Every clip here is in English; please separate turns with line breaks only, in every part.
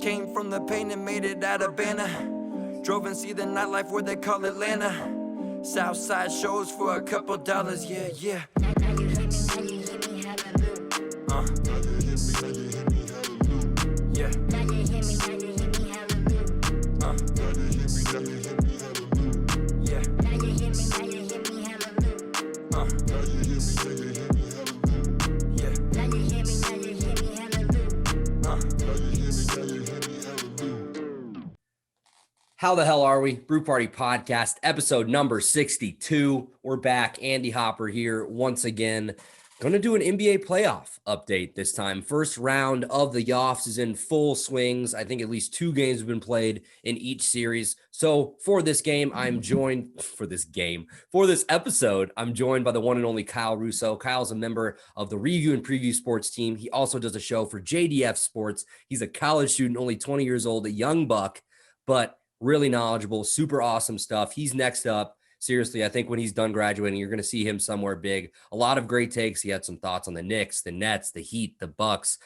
came from the pain and made it out of Banner. Drove and see the nightlife where they call Atlanta. Southside shows for a couple dollars, yeah, yeah. Yeah.
How the hell are we? Brew Party Podcast, episode number 62. We're back. Andy Hopper here once again. Going to do an NBA playoff update this time. First round of the Yoffs is in full swings. I think at least 2 games have been played in each series. So for this episode, I'm joined by the one and only Kyle Russo. Kyle's a member of the Review and Preview Sports team. He also does a show for JDF Sports. He's a college student, only 20 years old, a young buck, but really knowledgeable, super awesome stuff. He's next up. Seriously, I think when he's done graduating, you're going to see him somewhere big. A lot of great takes. He had some thoughts on the Knicks, the Nets, the Heat, the Bucks,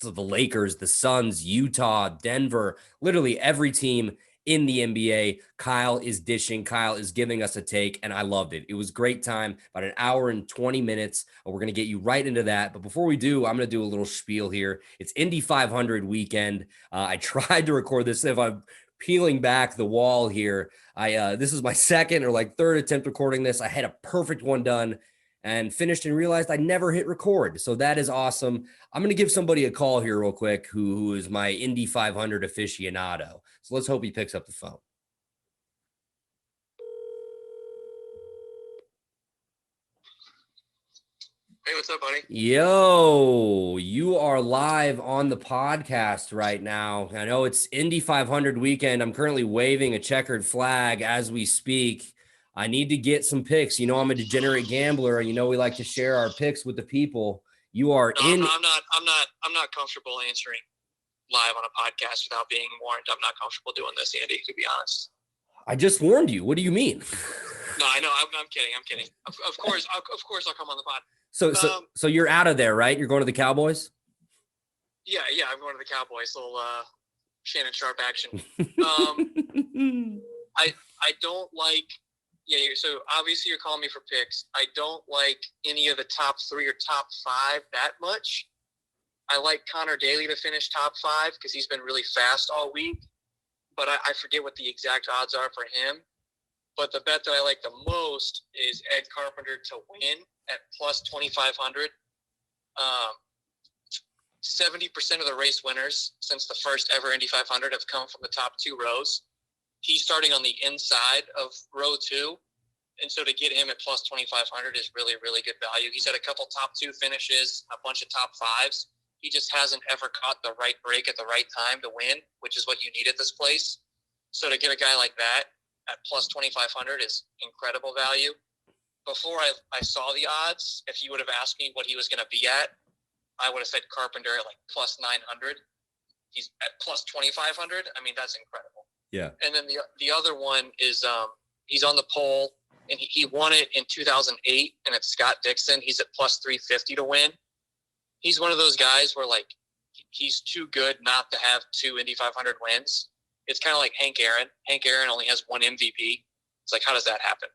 the Lakers, the Suns, Utah, Denver, literally every team in the NBA. Kyle is dishing. Kyle is giving us a take, and I loved it. It was a great time, about an hour and 20 minutes. We're going to get you right into that. But before we do, I'm going to do a little spiel here. It's Indy 500 weekend. I tried to record this. If I'm peeling back the wall here, this is my second or third attempt recording this. I had a perfect one done and finished and realized I never hit record. So that is awesome. I'm going to give somebody a call here real quick who is my Indy 500 aficionado. So let's hope he picks up the phone.
Hey, what's up, buddy?
Yo, you are live on the podcast right now. I know it's Indy 500 weekend. I'm currently waving a checkered flag as we speak. I need to get some picks. You know, I'm a degenerate gambler, and you know we like to share our picks with the people. You are
I'm not comfortable answering live on a podcast without being warned. I'm not comfortable doing this, Andy, to be honest.
I just warned you. What do you mean?
No, I know. I'm kidding. Of course I'll come on the pod.
So you're out of there, right? You're going to the Cowboys?
Yeah, I'm going to the Cowboys. Little Shannon Sharp action. I don't like. Yeah, so obviously you're calling me for picks. I don't like any of the top 3 or top 5 that much. I like Connor Daly to finish top 5 because he's been really fast all week. But I forget what the exact odds are for him. But the bet that I like the most is Ed Carpenter to win at plus 2,500. 70% of the race winners since the first ever Indy 500 have come from the top 2 rows. He's starting on the inside of row 2. And so to get him at plus 2,500 is really, really good value. He's had a couple top 2 finishes, a bunch of top 5s. He just hasn't ever caught the right break at the right time to win, which is what you need at this place. So to get a guy like that at plus 2,500 is incredible value. Before I saw the odds, if you would have asked me what he was going to be at, I would have said Carpenter at plus 900. He's at plus 2,500. I mean, that's incredible.
Yeah.
And then the other one is he's on the pole, and he won it in 2008, and it's Scott Dixon. He's at plus 350 to win. He's one of those guys where he's too good not to have 2 Indy 500 wins. It's kind of like Hank Aaron. Hank Aaron only has 1 MVP. It's how does that happen?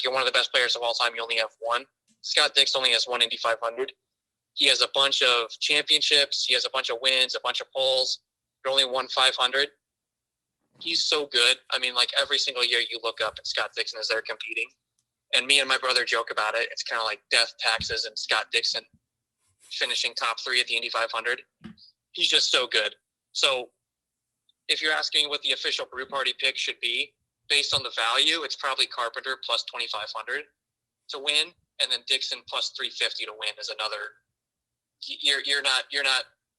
You're one of the best players of all time. You only have 1. Scott Dixon only has 1 Indy 500. He has a bunch of championships. He has a bunch of wins, a bunch of poles. But only won 500. He's so good. I mean, every single year you look up and Scott Dixon is there competing. And me and my brother joke about it. It's kind of like death, taxes, and Scott Dixon finishing top 3 at the Indy 500. He's just so good. So if you're asking what the official Brew Party pick should be, based on the value, it's probably Carpenter plus 2,500 to win, and then Dixon plus 350 to win is another. You're not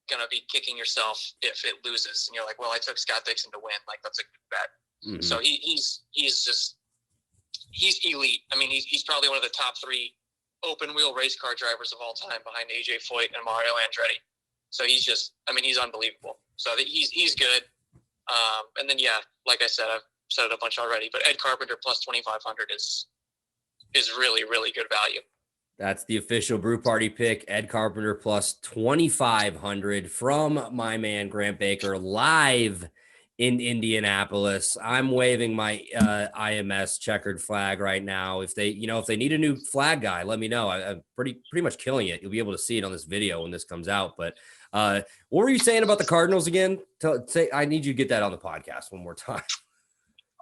gonna be kicking yourself if it loses, and you're like, well, I took Scott Dixon to win. That's a good bet. Mm-hmm. So he's elite. I mean, he's probably one of the top 3 open wheel race car drivers of all time, behind AJ Foyt and Mario Andretti. So he's unbelievable. So he's good. And then like I said, I've said it a bunch already, but Ed Carpenter plus 2,500 is really, really good value.
That's the official Brew Party pick. Ed Carpenter plus 2,500 from my man Grant Baker live in Indianapolis. I'm waving my IMS checkered flag right now. If they need a new flag guy, let me know. I'm pretty much killing it. You'll be able to see it on this video when this comes out. But what were you saying about the Cardinals again? I need you to get that on the podcast one more time.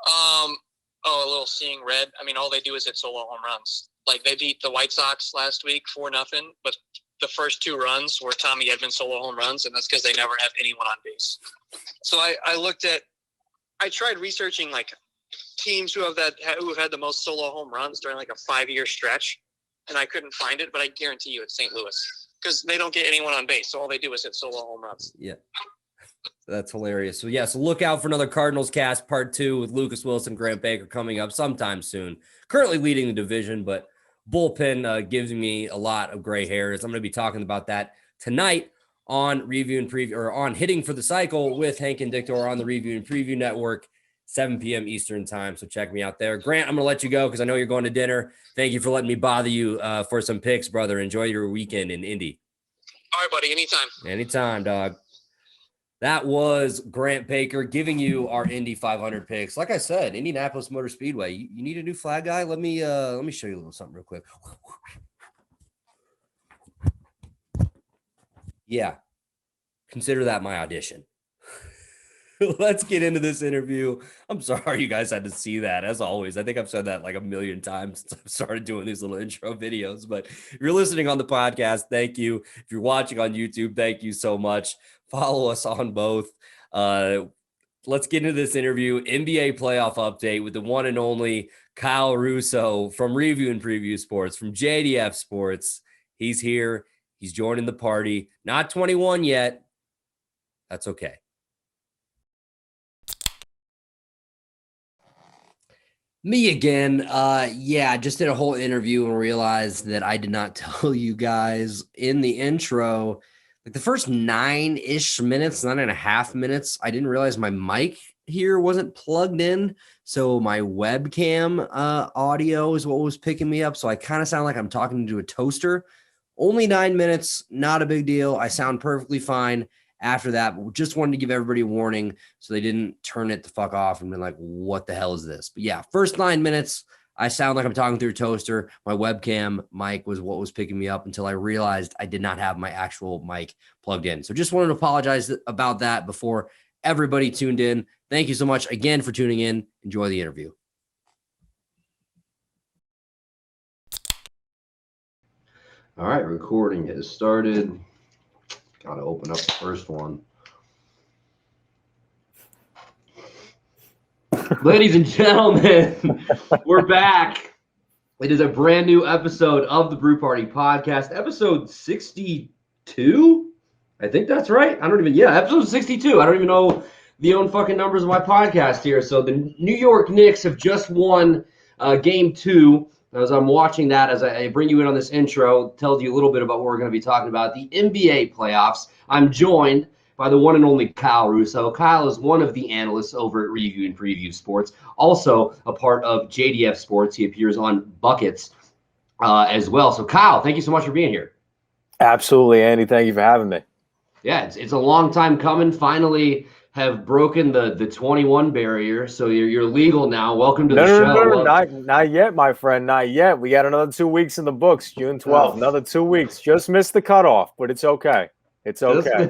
A little seeing red. I mean, all they do is hit solo home runs. Like, they beat the White Sox last week 4-0, but the first 2 runs were Tommy Edman solo home runs, and that's because they never have anyone on base. So I tried researching like teams who have had the most solo home runs during like a 5-year stretch, and I couldn't find it, but I guarantee you it's St. Louis, because they don't get anyone on base, so all they do is hit solo home runs.
Yeah. That's hilarious. So so look out for another Cardinals cast part 2 with Lucas Wilson, Grant Baker coming up sometime soon. Currently leading the division, but bullpen gives me a lot of gray hairs. I'm going to be talking about that tonight on Review and Preview, or on Hitting for the Cycle with Hank and Dictor on the Review and Preview Network, 7 p.m. Eastern time. So check me out there. Grant, I'm going to let you go because I know you're going to dinner. Thank you for letting me bother you for some picks, brother. Enjoy your weekend in Indy.
All right, buddy. Anytime.
Anytime, dog. That was Grant Baker giving you our Indy 500 picks. Like I said, Indianapolis Motor Speedway. You need a new flag guy? Let me show you a little something real quick. Yeah. Consider that my audition. Let's get into this interview. I'm sorry you guys had to see that. As always, I think I've said that like a million times since I've started doing these little intro videos. But if you're listening on the podcast, thank you. If you're watching on YouTube, thank you so much. Follow us on both. Let's get into this interview. NBA playoff update with the one and only Kyle Russo from Review and Preview Sports, from JDF Sports. He's here. He's joining the party. Not 21 yet. That's okay. Me again. Just did a whole interview and realized that I did not tell you guys in the intro, like the first 9-ish minutes, 9.5 minutes, I didn't realize my mic here wasn't plugged in. So my webcam audio is what was picking me up. So I kind of sound like I'm talking to a toaster. Only 9 minutes, not a big deal. I sound perfectly fine after that, but just wanted to give everybody a warning so they didn't turn it the fuck off and be like, what the hell is this? But yeah, first 9 minutes, I sound like I'm talking through a toaster. My webcam mic was what was picking me up until I realized I did not have my actual mic plugged in. So just wanted to apologize about that before everybody tuned in. Thank you so much again for tuning in. Enjoy the interview. All right, recording has started. Got to open up the first one. Ladies and gentlemen, we're back. It is a brand new episode of the Brew Party podcast, episode 62. I think that's right. Episode 62. I don't even know the own fucking numbers of my podcast here. So the New York Knicks have just won game 2. As I'm watching that, as I bring you in on this intro, tells you a little bit about what we're going to be talking about, the NBA playoffs. I'm joined by the one and only Kyle Russo. Kyle is one of the analysts over at Review and Preview Sports, also a part of JDF Sports. He appears on Buckets as well. So, Kyle, thank you so much for being here.
Absolutely, Andy. Thank you for having me.
Yeah, it's a long time coming. Finally have broken the 21 barrier, so you're legal now. Welcome to the show.
No, not yet, my friend, not yet. We got another 2 weeks in the books, June 12th. Another 2 weeks. Just missed the cutoff, but it's okay. It's okay.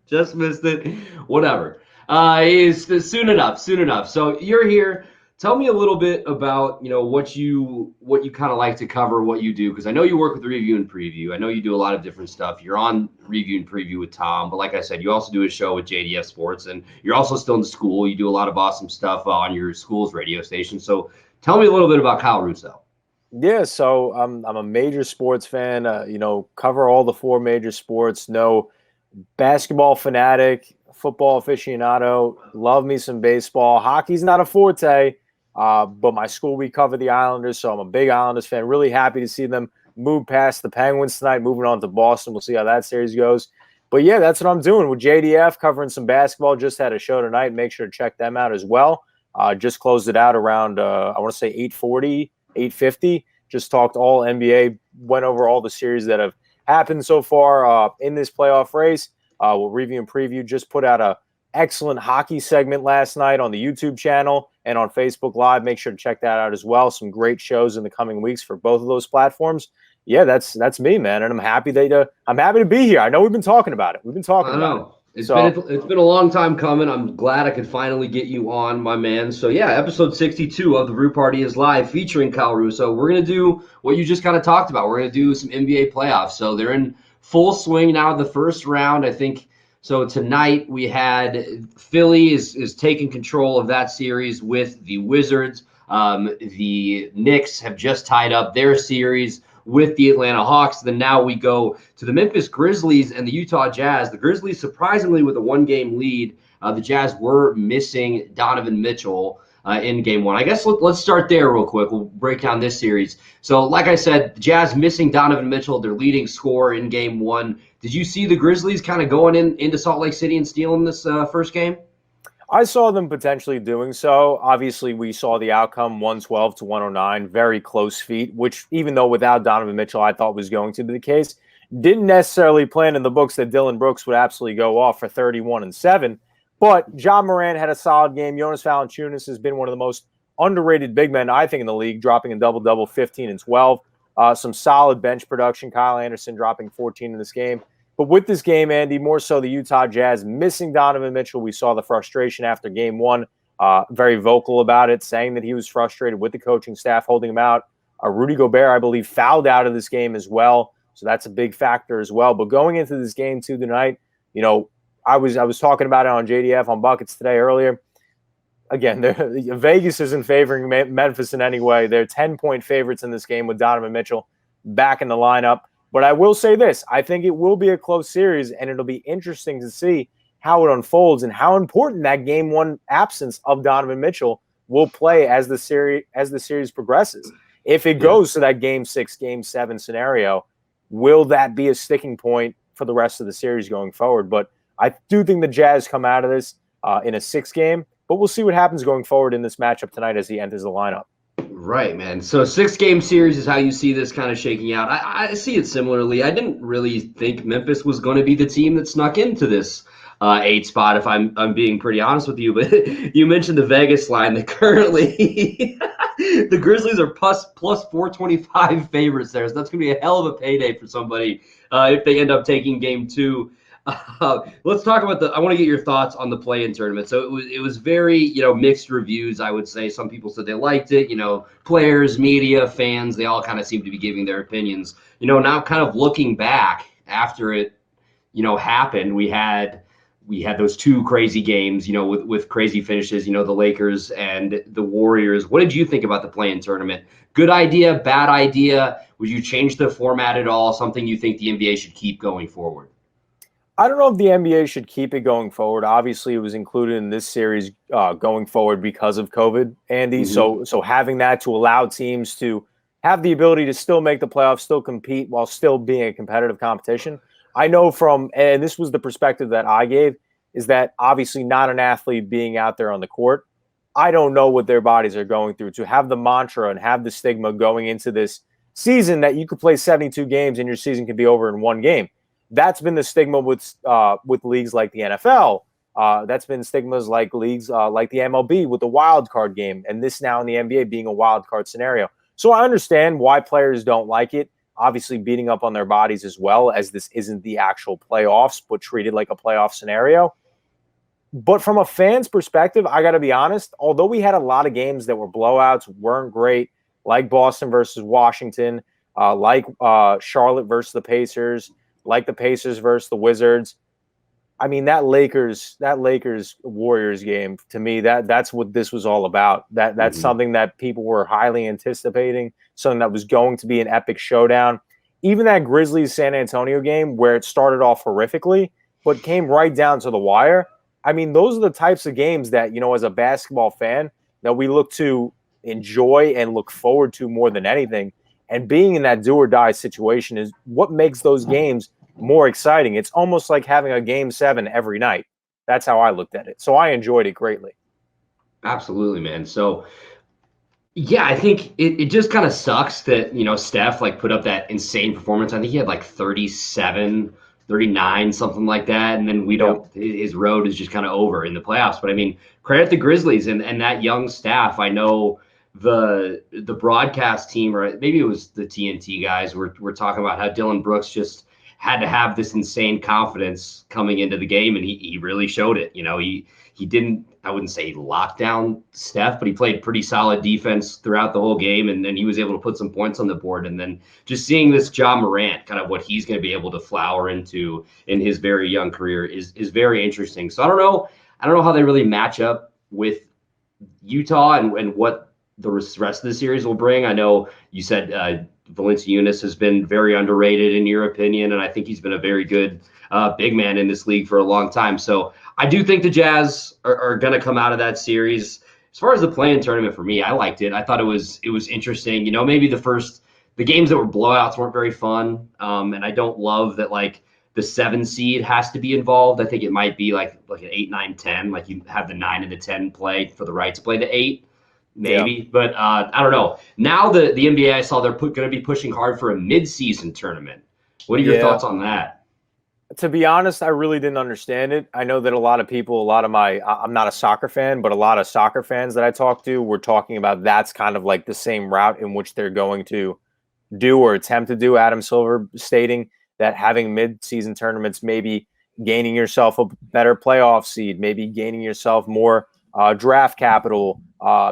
Just missed it. Whatever. It's soon enough. So you're here. Tell me a little bit about, what you kind of like to cover, what you do, because I know you work with Review and Preview. I know you do a lot of different stuff. You're on Review and Preview with Tom, but like I said, you also do a show with JDF Sports, and you're also still in school. You do a lot of awesome stuff on your school's radio station. So tell me a little bit about Kyle Russo.
Yeah, so I'm a major sports fan. Cover all the 4 major sports. No basketball fanatic, football aficionado. Love me some baseball. Hockey's not a forte. But my school, we cover the Islanders, so I'm a big Islanders fan. Really happy to see them move past the Penguins tonight, moving on to Boston. We'll see how that series goes. But, yeah, that's what I'm doing with JDF, covering some basketball. Just had a show tonight. Make sure to check them out as well. Just closed it out around, I want to say 8:40, 8:50. just talked all NBA, went over all the series that have happened so far in this playoff race. We'll review and preview. Just put out a excellent hockey segment last night on the YouTube channel and on Facebook Live. Make sure to check that out as well. Some great shows in the coming weeks for both of those platforms. Yeah, that's me, man, and I'm happy to be here. I know we've been talking about it. I know.
It's been a long time coming. I'm glad I could finally get you on, my man. So yeah, episode 62 of the Brew Party is live, featuring Kyle Russo. We're gonna do what you just kind of talked about. We're gonna do some NBA playoffs. So they're in full swing now. The first round, I think. So tonight we had Philly is taking control of that series with the Wizards. The Knicks have just tied up their series with the Atlanta Hawks. Then now we go to the Memphis Grizzlies and the Utah Jazz. The Grizzlies, surprisingly, with a 1-game lead. The Jazz were missing Donovan Mitchell in game one. I guess let's start there real quick. We'll break down this series. So like I said, the Jazz missing Donovan Mitchell, their leading scorer in game one. Did you see the Grizzlies kind of going into Salt Lake City and stealing this first game?
I saw them potentially doing so. Obviously, we saw the outcome 112 to 109, very close feat, which even though without Donovan Mitchell, I thought was going to be the case, didn't necessarily plan in the books that Dylan Brooks would absolutely go off for 31 and 7. But John Morant had a solid game. Jonas Valanciunas has been one of the most underrated big men, I think, in the league, dropping a double-double, 15 and 12. Some solid bench production. Kyle Anderson dropping 14 in this game. But with this game, Andy, more so the Utah Jazz missing Donovan Mitchell. We saw the frustration after game one, very vocal about it, saying that he was frustrated with the coaching staff holding him out. Rudy Gobert, I believe, fouled out of this game as well. So that's a big factor as well. But going into this game too tonight, I was talking about it on JDF on Buckets today earlier. Again, Vegas isn't favoring Memphis in any way. They're 10-point favorites in this game with Donovan Mitchell back in the lineup. But I will say this, I think it will be a close series, and it'll be interesting to see how it unfolds and how important that game one absence of Donovan Mitchell will play as the series progresses. If it goes to that game 6, game 7 scenario, will that be a sticking point for the rest of the series going forward? But I do think the Jazz come out of this in a 6-game, but we'll see what happens going forward in this matchup tonight as he enters the lineup.
Right, man. So 6-game series is how you see this kind of shaking out. I see it similarly. I didn't really think Memphis was going to be the team that snuck into this 8 spot, if I'm being pretty honest with you. But you mentioned the Vegas line that currently the Grizzlies are plus 425 favorites there. So that's going to be a hell of a payday for somebody if they end up taking game 2. Let's talk about I want to get your thoughts on the play-in tournament. So it was very, mixed reviews, I would say. Some people said they liked it, players, media, fans, they all kind of seem to be giving their opinions. Now kind of looking back after it, happened, we had those 2 crazy games, with crazy finishes, the Lakers and the Warriors. What did you think about the play-in tournament? Good idea, bad idea? Would you change the format at all? Something you think the NBA should keep going forward?
I don't know if the NBA should keep it going forward. Obviously, it was included in this series going forward because of COVID, Andy. Mm-hmm. So having that to allow teams to have the ability to still make the playoffs, still compete while still being a competitive competition. I know and this was the perspective that I gave, is that obviously not an athlete being out there on the court. I don't know what their bodies are going through. To have the mantra and have the stigma going into this season that you could play 72 games and your season could be over in 1 game. That's been the stigma with leagues like the NFL. That's been stigmas like leagues like the MLB with the wild card game, and this now in the NBA being a wild card scenario. So I understand why players don't like it. Obviously, beating up on their bodies as well, as this isn't the actual playoffs, but treated like a playoff scenario. But from a fan's perspective, I got to be honest. Although we had a lot of games that were blowouts, weren't great, like Boston versus Washington, like Charlotte versus the Pacers, like the Pacers versus the Wizards. I mean, that Lakers Warriors game, to me, that's what this was all about. That's something that people were highly anticipating, something that was going to be an epic showdown. Even that Grizzlies San Antonio game where it started off horrifically, but came right down to the wire. I mean, those are the types of games that, as a basketball fan, that we look to enjoy and look forward to more than anything. And being in that do or die situation is what makes those games more exciting. It's almost like having a game 7 every night. That's how I looked at it. So I enjoyed it greatly.
Absolutely, man. So
Yeah, I think it just kind of sucks that, Steph like put up that insane performance. I think he had like 37, 39, something like that. And then
Yeah.
his road is just kind of over in the playoffs. But I mean, credit the Grizzlies and that young staff. I know the broadcast team, or maybe it was the TNT guys, were talking about how Dylan Brooks just had to have this insane confidence coming into the game, and he really showed it. He didn't, I wouldn't say he locked down Steph, but he played pretty solid defense throughout the whole game, and then he was able to put some points on the board. And then just seeing this Ja Morant, kind of what he's going to be able to flower into in his very young career is very interesting. So I don't know how they really match up with Utah and what the rest of the series will bring. I know you said Valanciunas has been very underrated in your opinion, and I think he's been a very good big man in this league for a long time. So I do think the Jazz are going to come out of that series. As far as the play-in tournament for me, I liked it. I thought it was interesting. Maybe the games that were blowouts weren't very fun, and I don't love that like the 7 seed has to be involved. I think it might be like an 8, 9, 10. Like you have the 9 and the 10 play for the right to play the 8. Maybe, yeah. But I don't know. Now the NBA, I saw they're going to be pushing hard for a mid-season tournament. What are your thoughts on that?
To be honest, I really didn't understand it. I know that a lot of people, I'm not a soccer fan, but a lot of soccer fans that I talk to were talking about that's kind of like the same route in which they're going to do or attempt to do. Adam Silver stating that having mid-season tournaments, maybe gaining yourself a better playoff seed, maybe gaining yourself more draft capital,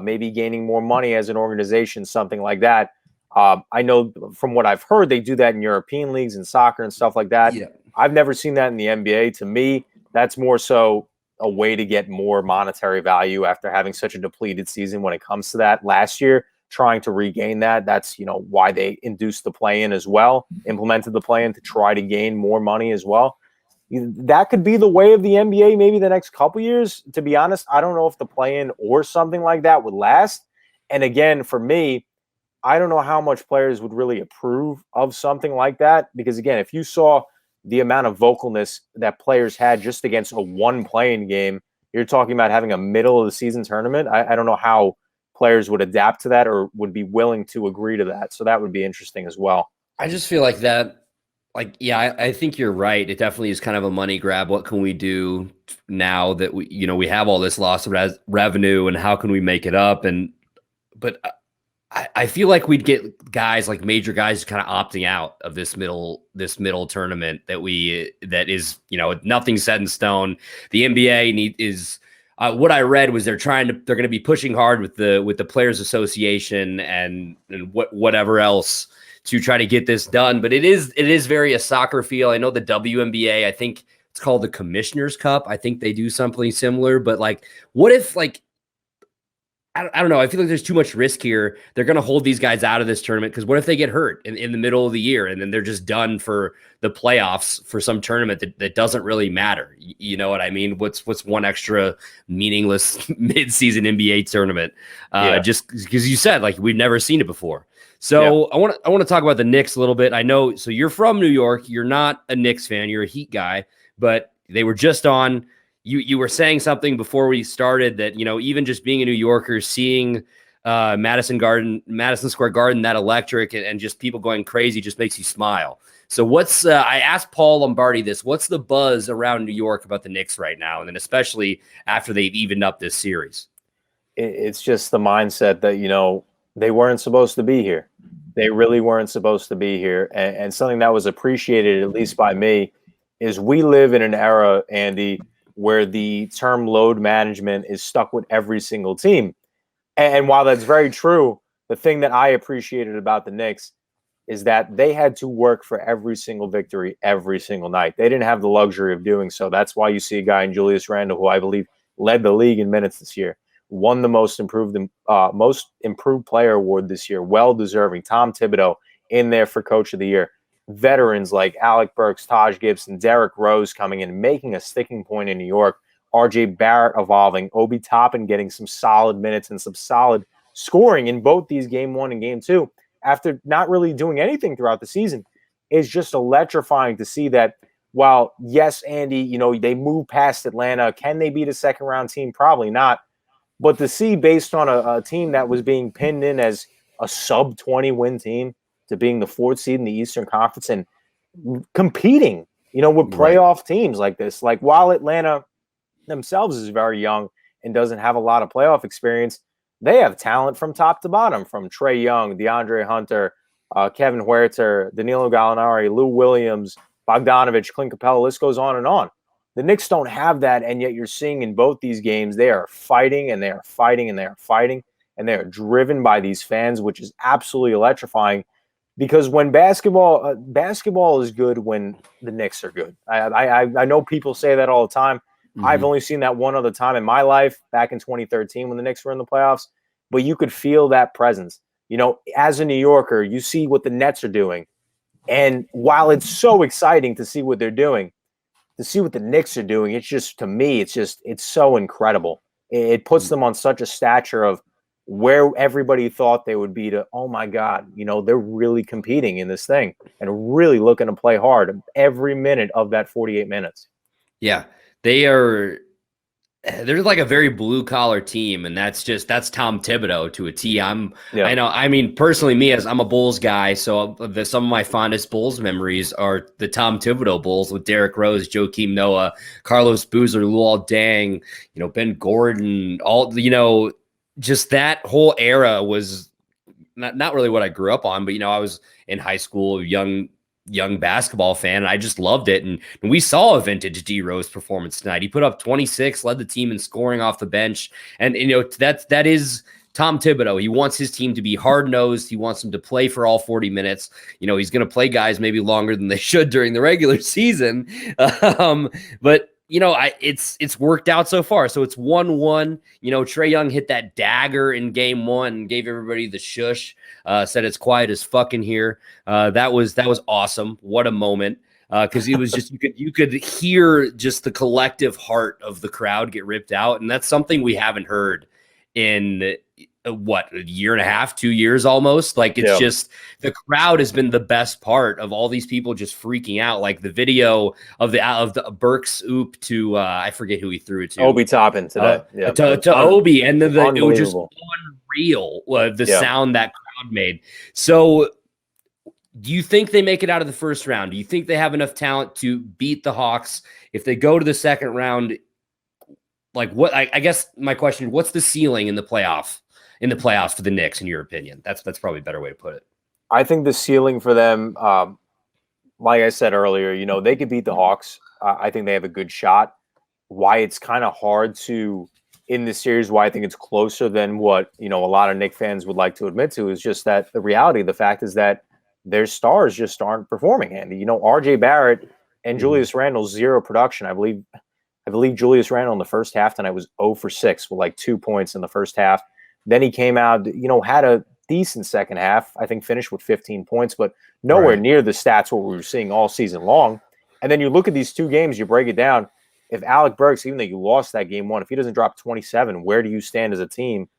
maybe gaining more money as an organization, something like that. I know from what I've heard, they do that in European leagues and soccer and stuff like that.
Yeah.
I've never seen that in the NBA. To me, that's more so a way to get more monetary value after having such a depleted season when it comes to that. Last year, trying to regain that, that's why they induced the play-in as well, implemented the play-in to try to gain more money as well. That could be the way of the NBA maybe the next couple years. To be honest, I don't know if the play-in or something like that would last. And again, for me, I don't know how much players would really approve of something like that. Because again, if you saw the amount of vocalness that players had just against a one play-in game, you're talking about having a middle of the season tournament. I don't know how players would adapt to that or would be willing to agree to that. So that would be interesting as well.
I just feel like that, I think you're right. It definitely is kind of a money grab. What can we do now that we have all this loss of revenue, and how can we make it up? But I feel like we'd get guys like major guys kind of opting out of this middle tournament that is nothing set in stone. The NBA is what I read was they're going to be pushing hard with the Players Association and whatever else to try to get this done. But it is very a soccer feel. I know the WNBA, I think it's called the Commissioner's Cup. I think they do something similar. But like, what if I don't know. I feel like there's too much risk here. They're going to hold these guys out of this tournament because what if they get hurt in the middle of the year and then they're just done for the playoffs for some tournament that doesn't really matter? You know what I mean? What's one extra meaningless mid-season NBA tournament? Just because you said like we've never seen it before. So I want to talk about the Knicks a little bit. I know. So you're from New York. You're not a Knicks fan. You're a Heat guy. But they were just on. You were saying something before we started that, even just being a New Yorker, seeing Madison Square Garden, that electric and just people going crazy just makes you smile. So I asked Paul Lombardi this, what's the buzz around New York about the Knicks right now? And then especially after they've evened up this series.
It's just the mindset that, they weren't supposed to be here. They really weren't supposed to be here. And something that was appreciated, at least by me, is we live in an era, Andy, where the term load management is stuck with every single team. And while that's very true, the thing that I appreciated about the Knicks is that they had to work for every single victory every single night. They didn't have the luxury of doing so. That's why you see a guy in Julius Randle, who I believe led the league in minutes this year, won the most improved player award this year, well-deserving. Tom Thibodeau in there for coach of the year. Veterans like Alec Burks, Taj Gibson, Derrick Rose coming in, making a sticking point in New York. RJ Barrett evolving, Obi Toppin getting some solid minutes and some solid scoring in both these game 1 and game 2 after not really doing anything throughout the season. It's just electrifying to see that while, yes, Andy, they move past Atlanta. Can they beat a second-round team? Probably not. But to see based on a team that was being pinned in as a sub 20 win team to being the 4th seed in the Eastern Conference and competing, with playoff teams like this, like while Atlanta themselves is very young and doesn't have a lot of playoff experience, they have talent from top to bottom, from Trae Young, DeAndre Hunter, Kevin Huerter, Danilo Gallinari, Lou Williams, Bogdanovich, Clint Capella, list goes on and on. The Knicks don't have that, and yet you're seeing in both these games they are fighting and they are fighting and they are fighting, and they are driven by these fans, which is absolutely electrifying. Because when basketball is good when the Knicks are good. I know people say that all the time. Mm-hmm. I've only seen that one other time in my life, back in 2013 when the Knicks were in the playoffs. But you could feel that presence. As a New Yorker, you see what the Nets are doing. And while it's so exciting to see what they're doing, to see what the Knicks are doing, it's just, to me, it's so incredible. It puts them on such a stature of where everybody thought they would be to, oh my God, they're really competing in this thing and really looking to play hard every minute of that 48 minutes.
Yeah, they're like a very blue collar team, and that's Tom Thibodeau to a T. I mean, personally, I'm a Bulls guy, so some of my fondest Bulls memories are the Tom Thibodeau Bulls with Derrick Rose, Joakim Noah, Carlos Boozer, Luol Deng, Ben Gordon, just that whole era was not really what I grew up on, but I was in high school, young basketball fan, and I just loved it. And we saw a vintage D Rose performance tonight. He put up 26, led the team in scoring off the bench. And that is Tom Thibodeau. He wants his team to be hard-nosed. He wants them to play for all 40 minutes. He's going to play guys maybe longer than they should during the regular season. But it's worked out so far. So it's 1-1. Trae Young hit that dagger in game 1 and gave everybody the shush, said it's quiet as fuck in here. That was awesome. What a moment. Because it was just, you could hear just the collective heart of the crowd get ripped out. And that's something we haven't heard in a year and a half, 2 years almost. Like, it's just, the crowd has been the best part of all these people just freaking out. Like the video of the Burks oop to I forget who he threw it to.
Obi Toppin today.
To Obi, and then it was just unreal, the sound that crowd made. So do you think they make it out of the first round? Do you think they have enough talent to beat the Hawks? If they go to the second round, like, what, I guess my question, what's the ceiling in the playoffs for the Knicks, in your opinion? That's probably a better way to put it.
I think the ceiling for them, like I said earlier, they could beat the Hawks. I think they have a good shot. Why it's kind of hard to, in this series, why I think it's closer than what, a lot of Knicks fans would like to admit to, is just that the reality, the fact is that their stars just aren't performing, Andy. RJ Barrett and Julius Randle, zero production. I believe Julius Randle in the first half tonight was 0 for 6 with like 2 points in the first half. Then he came out, had a decent second half. I think finished with 15 points, but nowhere near the stats what we were seeing all season long. And then you look at these two games, you break it down. If Alec Burks, even though you lost that game 1, if he doesn't drop 27, where do you stand as a team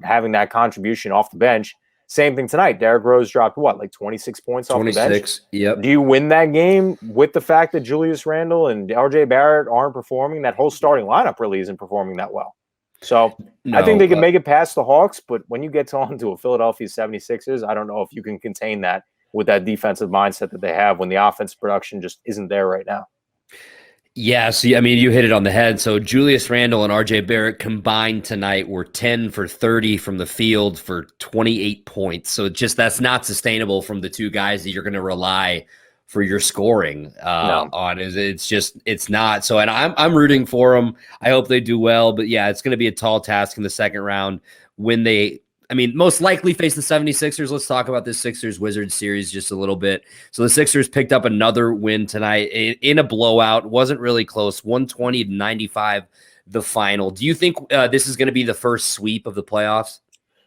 having that contribution off the bench? Same thing tonight. Derrick Rose dropped like 26 points off the bench?
26, yep.
Do you win that game with the fact that Julius Randle and RJ Barrett aren't performing? That whole starting lineup really isn't performing that well. So I think they can make it past the Hawks, but when you get onto a Philadelphia 76ers, I don't know if you can contain that with that defensive mindset that they have when the offensive production just isn't there right now.
Yeah, so I mean, you hit it on the head. So Julius Randle and RJ Barrett combined tonight were 10 for 30 from the field for 28 points. So that's not sustainable from the two guys that you're going to rely for your scoring on. It's not. So, and I'm rooting for them. I hope they do well. But yeah, it's going to be a tall task in the second round when they, most likely face the 76ers. Let's talk about this Sixers-Wizards series just a little bit. So the Sixers picked up another win tonight in a blowout. Wasn't really close, 120-95 the final. Do you think this is going to be the first sweep of the playoffs?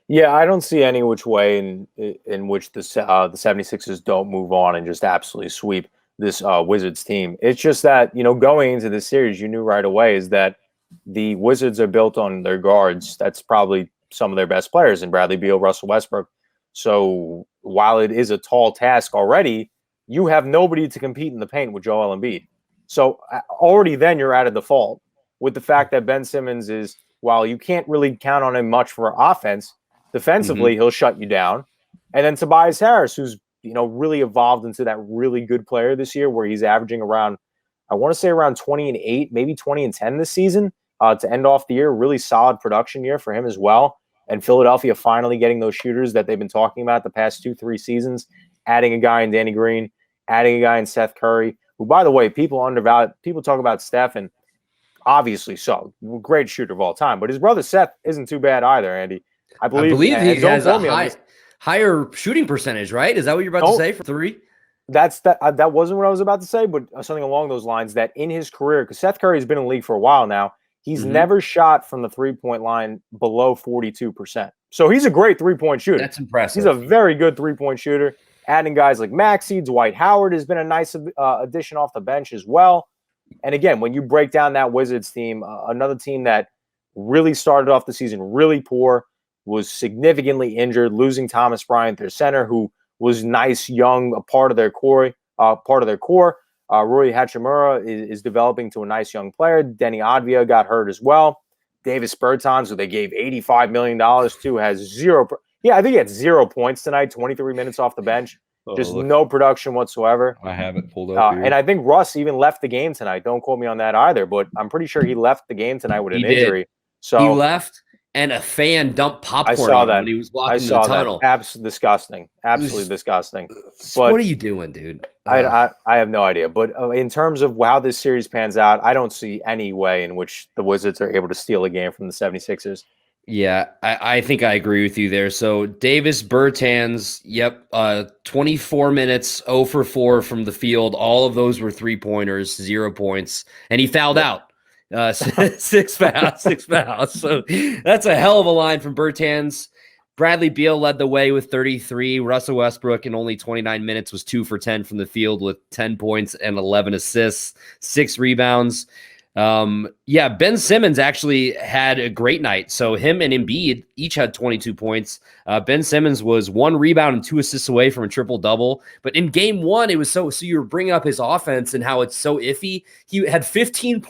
Yeah, I don't see any which way in which the 76ers don't move on and just absolutely sweep this Wizards team. It's just that, going into this series, you knew right away is that the Wizards are built on their guards. That's probably some of their best players in Bradley Beal, Russell Westbrook. So while it is a tall task already, you have nobody to compete in the paint with Joel Embiid. So already then you're at a default with the fact that Ben Simmons is while you can't really count on him much for offense, defensively, he'll shut you down. And then Tobias Harris, who's, really evolved into that really good player this year, where he's averaging around, I want to say around 20-8, maybe 20-10 this season to end off the year. Really solid production year for him as well. And Philadelphia finally getting those shooters that they've been talking about the past 2-3 seasons, adding a guy in Danny Green, adding a guy in Seth Curry, who, by the way, people talk about Steph, and obviously so, great shooter of all time. But his brother Seth isn't too bad either, Andy. I believe
he has a higher shooting percentage, right? Is that what you're about to say for three?
That wasn't what I was about to say, but something along those lines, that in his career, because Seth Curry has been in the league for a while now, he's never shot from the three-point line below 42%. So he's a great three-point shooter.
That's impressive.
He's a very good three-point shooter. Adding guys like Maxey, Dwight Howard has been a nice addition off the bench as well. And again, when you break down that Wizards team, another team that really started off the season really poor, was significantly injured, losing Thomas Bryant, their center, who was nice, young, a part of their core. Rui Hachimura is developing to a nice young player. Denny Advia got hurt as well. Davis Bertans, who they gave $85 million to, has zero. I think he had 0 points tonight, 23 minutes off the bench. No production whatsoever.
I have it pulled up here.
And I think Russ even left the game tonight. Don't quote me on that either, but I'm pretty sure he left the game tonight with an injury. So
he left, and a fan dumped popcorn on him when he was walking the tunnel.
Absolutely disgusting. Absolutely disgusting.
But what are you doing, dude?
I have no idea. But in terms of how this series pans out, I don't see any way in which the Wizards are able to steal a game from the 76ers.
Yeah, I think I agree with you there. So Davis Bertans, 24 minutes, 0 for 4 from the field. All of those were 3-pointers, 0 points. And he fouled out. 6 fouls. So that's a hell of a line from Bertans. Bradley Beal led the way with 33. Russell Westbrook in only 29 minutes was 2 for 10 from the field with 10 points and 11 assists, 6 rebounds. Ben Simmons actually had a great night. So him and Embiid each had 22 points. Ben Simmons was 1 rebound and 2 assists away from a triple-double. But in game 1, it was so you were bringing up his offense and how it's so iffy. He had 15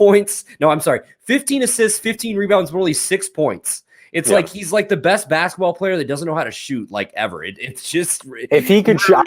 assists, 15 rebounds, but only 6 points. It's like he's like the best basketball player that doesn't know how to shoot ever. It's just
if he could shoot.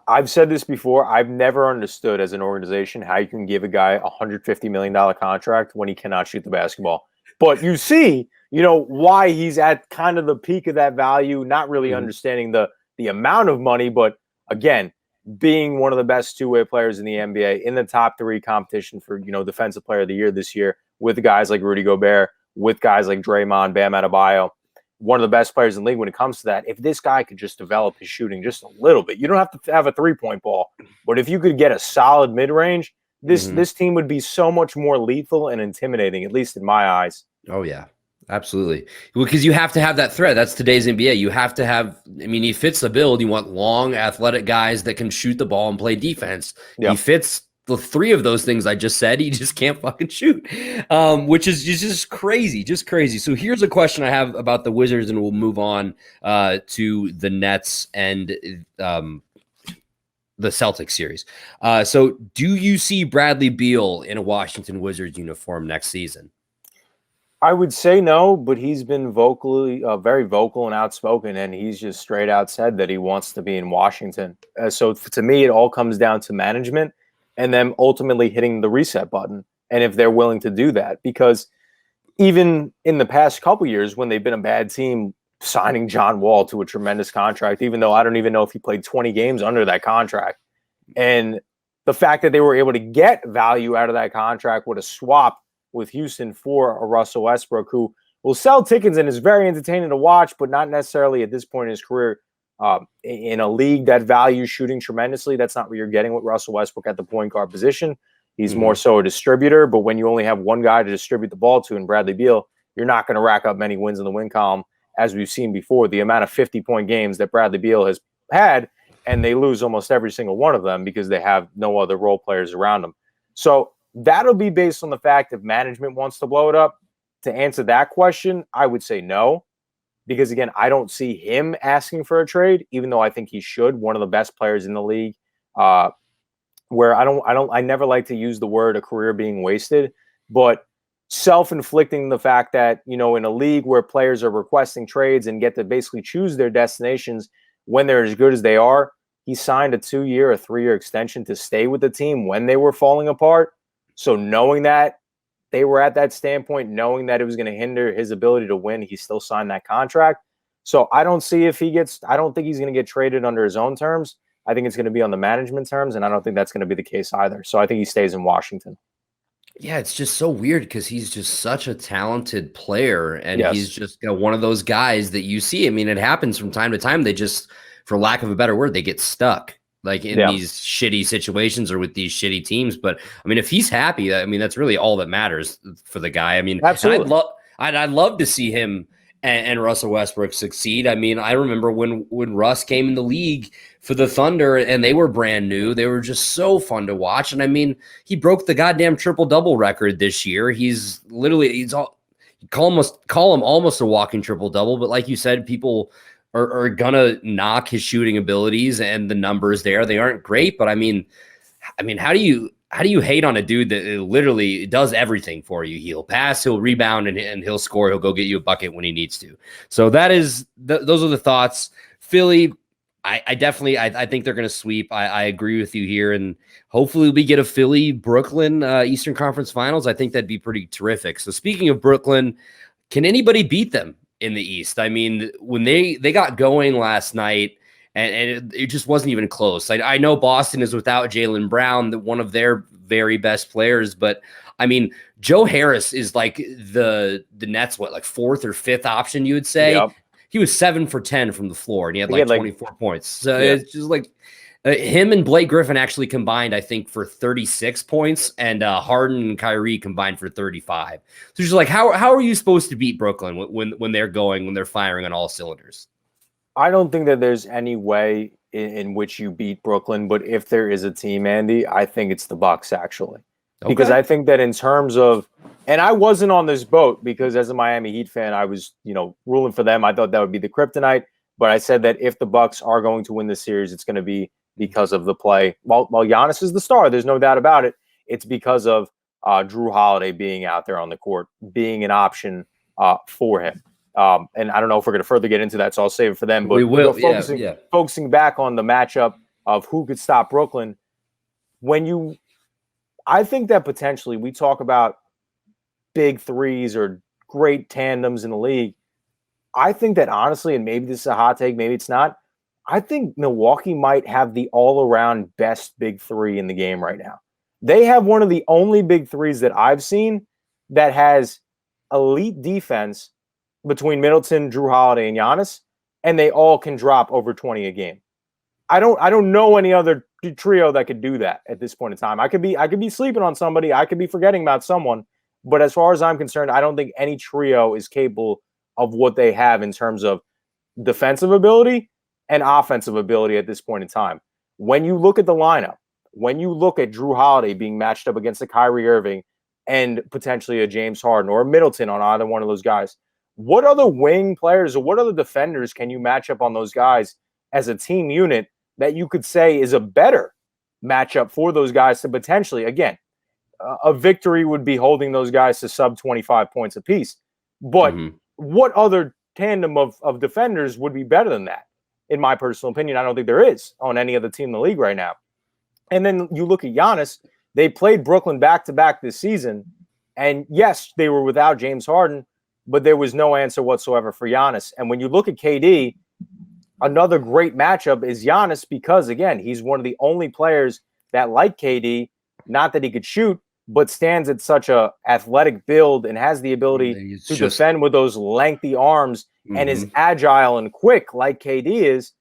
I've said this before. I've never understood as an organization how you can give a guy $150 million contract when he cannot shoot the basketball. But you see, why he's at kind of the peak of that value. Not really understanding the amount of money, but again, being one of the best two-way players in the NBA, in the top 3 competition for defensive player of the year this year, with guys like Rudy Gobert, with guys like Draymond, Bam Adebayo, one of the best players in the league when it comes to that. If this guy could just develop his shooting just a little bit, you don't have to have a 3-point ball, but if you could get a solid mid-range, this team would be so much more lethal and intimidating, at least in my eyes.
Oh, yeah, absolutely. Because you have to have that threat. That's today's NBA. You have to have – he fits the build. You want long, athletic guys that can shoot the ball and play defense. He fits – the 3 of those things I just said. He just can't fucking shoot, which is just crazy, So here's a question I have about the Wizards, and we'll move on to the Nets and the Celtics series. So do you see Bradley Beal in a Washington Wizards uniform next season?
I would say no, but he's been very vocal and outspoken, and he's just straight out said that he wants to be in Washington. So to me, it all comes down to management and then ultimately hitting the reset button, and if they're willing to do that. Because even in the past couple years, when they've been a bad team, signing John Wall to a tremendous contract, even though I don't even know if he played 20 games under that contract, and the fact that they were able to get value out of that contract with a swap with Houston for a Russell Westbrook, who will sell tickets and is very entertaining to watch, but not necessarily at this point in his career. In a league that values shooting tremendously, that's not what you're getting with Russell Westbrook at the point guard position. He's more so a distributor, but when you only have one guy to distribute the ball to in Bradley Beal, you're not going to rack up many wins in the win column, as we've seen before. The amount of 50-point games that Bradley Beal has had, and they lose almost every single one of them because they have no other role players around them. So that'll be based on the fact if management wants to blow it up. To answer that question, I would say no. Because again, I don't see him asking for a trade, even though I think he should. One of the best players in the league. Where I never like to use the word a career being wasted, but self-inflicting the fact that, in a league where players are requesting trades and get to basically choose their destinations when they're as good as they are, he signed a 2-year or 3-year extension to stay with the team when they were falling apart. So knowing that they were at that standpoint, knowing that it was going to hinder his ability to win, he still signed that contract. So I don't think he's going to get traded under his own terms. I think it's going to be on the management terms, and I don't think that's going to be the case either. So I think he stays in Washington.
Yeah, it's just so weird because he's just such a talented player, and
Yes.
he's just one of those guys that you see. I mean, it happens from time to time. They just, for lack of a better word, they get stuck like in these shitty situations or with these shitty teams. But I mean, if he's happy, I mean, that's really all that matters for the guy. I mean,
absolutely.
I'd love to see him and Russell Westbrook succeed. I mean, I remember when Russ came in the league for the Thunder and they were brand new, they were just so fun to watch. And I mean, he broke the goddamn triple-double record this year. He's call him almost a walking triple-double, but like you said, people are gonna knock his shooting abilities and the numbers there. They aren't great, but I mean, how do you hate on a dude that literally does everything for you? He'll pass, he'll rebound, and he'll score. He'll go get you a bucket when he needs to. So those are the thoughts. Philly, I definitely think they're going to sweep. I agree with you here, and hopefully we get a Philly-Brooklyn Eastern Conference Finals. I think that'd be pretty terrific. So speaking of Brooklyn, can anybody beat them in the East? I mean, when they got going last night, and it just wasn't even close. I know Boston is without Jaylen Brown, one of their very best players, but I mean, Joe Harris is like the Nets, like fourth or fifth option, you would say.
Yep.
He was 7 for 10 from the floor, and he had 24 points. So it's just like him and Blake Griffin actually combined, I think, for 36 points, and Harden and Kyrie combined for 35. So just like, how are you supposed to beat Brooklyn when they're firing on all cylinders?
I don't think that there's any way in which you beat Brooklyn, but if there is a team, Andy, I think it's the Bucks actually. Okay. Because I think that in terms of, and I wasn't on this boat because as a Miami Heat fan, I was, rooling for them. I thought that would be the kryptonite, but I said that if the Bucks are going to win the series, it's going to be because of the play. While Giannis is the star, there's no doubt about it. It's because of Drew Holiday being out there on the court, being an option for him. And I don't know if we're going to further get into that, so I'll save it for them. But
we will.
Focusing back on the matchup of who could stop Brooklyn, I think that potentially we talk about big threes or great tandems in the league. I think that honestly, and maybe this is a hot take, maybe it's not, I think Milwaukee might have the all-around best big three in the game right now. They have one of the only big threes that I've seen that has elite defense between Middleton, Drew Holiday, and Giannis, and they all can drop over 20 a game. I don't know any other trio that could do that at this point in time. I could be sleeping on somebody, I could be forgetting about someone, but as far as I'm concerned, I don't think any trio is capable of what they have in terms of defensive ability and offensive ability at this point in time. When you look at the lineup, when you look at Drew Holiday being matched up against a Kyrie Irving and potentially a James Harden or a Middleton on either one of those guys, what other wing players or what other defenders can you match up on those guys as a team unit that you could say is a better matchup for those guys to potentially, again, a victory would be holding those guys to sub 25 points apiece. But what other tandem of defenders would be better than that? In my personal opinion, I don't think there is on any other team in the league right now. And then you look at Giannis, they played Brooklyn back-to-back this season. And yes, they were without James Harden, but there was no answer whatsoever for Giannis. And when you look at KD, another great matchup is Giannis because, again, he's one of the only players that, like KD, not that he could shoot, but stands at such a athletic build and has the ability to defend with those lengthy arms and is agile and quick like KD is.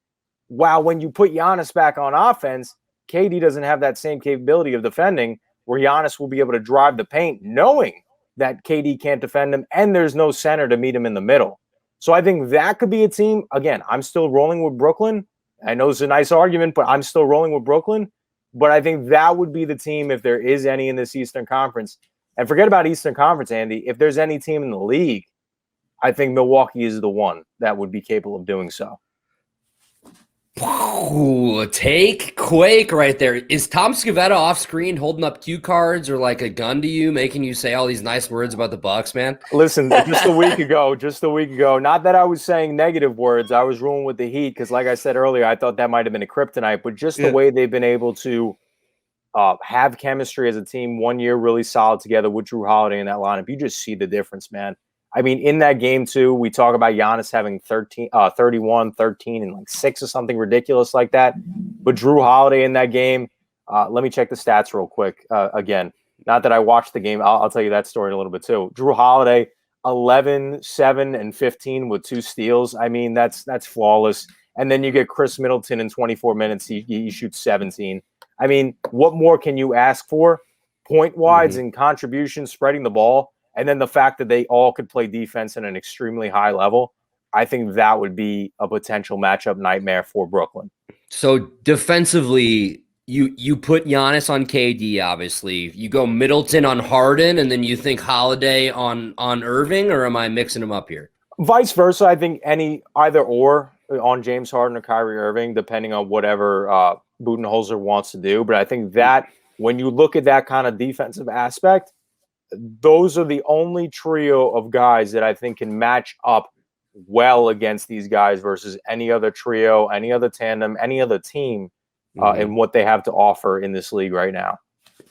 While when you put Giannis back on offense, KD doesn't have that same capability of defending where Giannis will be able to drive the paint knowing that KD can't defend him and there's no center to meet him in the middle. So I think that could be a team. Again, I'm still rolling with Brooklyn. I know it's a nice argument, but I'm still rolling with Brooklyn. But I think that would be the team if there is any in this Eastern Conference. And forget about Eastern Conference, Andy. If there's any team in the league, I think Milwaukee is the one that would be capable of doing so.
Ooh, take Quake right there. Is Tom Scavetta off screen holding up cue cards or like a gun to you, making you say all these nice words about the Bucks, man?
Listen, just a week ago, not that I was saying negative words. I was ruling with the Heat because, like I said earlier, I thought that might have been a kryptonite, but just the way they've been able to have chemistry as a team 1 year really solid together with Drew Holiday in that lineup. You just see the difference, man. I mean, in that game, too, we talk about Giannis having 31, 13, and like 6 or something ridiculous like that. But Drew Holiday in that game, let me check the stats real quick again. Not that I watched the game. I'll tell you that story in a little bit, too. Drew Holiday, 11, 7, and 15 with 2 steals. I mean, that's flawless. And then you get Chris Middleton in 24 minutes. He shoots 17. I mean, what more can you ask for? Point-wise and contributions, spreading the ball. And then the fact that they all could play defense at an extremely high level, I think that would be a potential matchup nightmare for Brooklyn.
So defensively, you put Giannis on KD, obviously. You go Middleton on Harden, and then you think Holiday on Irving, or am I mixing them up here?
Vice versa, I think either or on James Harden or Kyrie Irving, depending on whatever Budenholzer wants to do. But I think that when you look at that kind of defensive aspect, those are the only trio of guys that I think can match up well against these guys versus any other trio, any other tandem, any other team and what they have to offer in this league right now.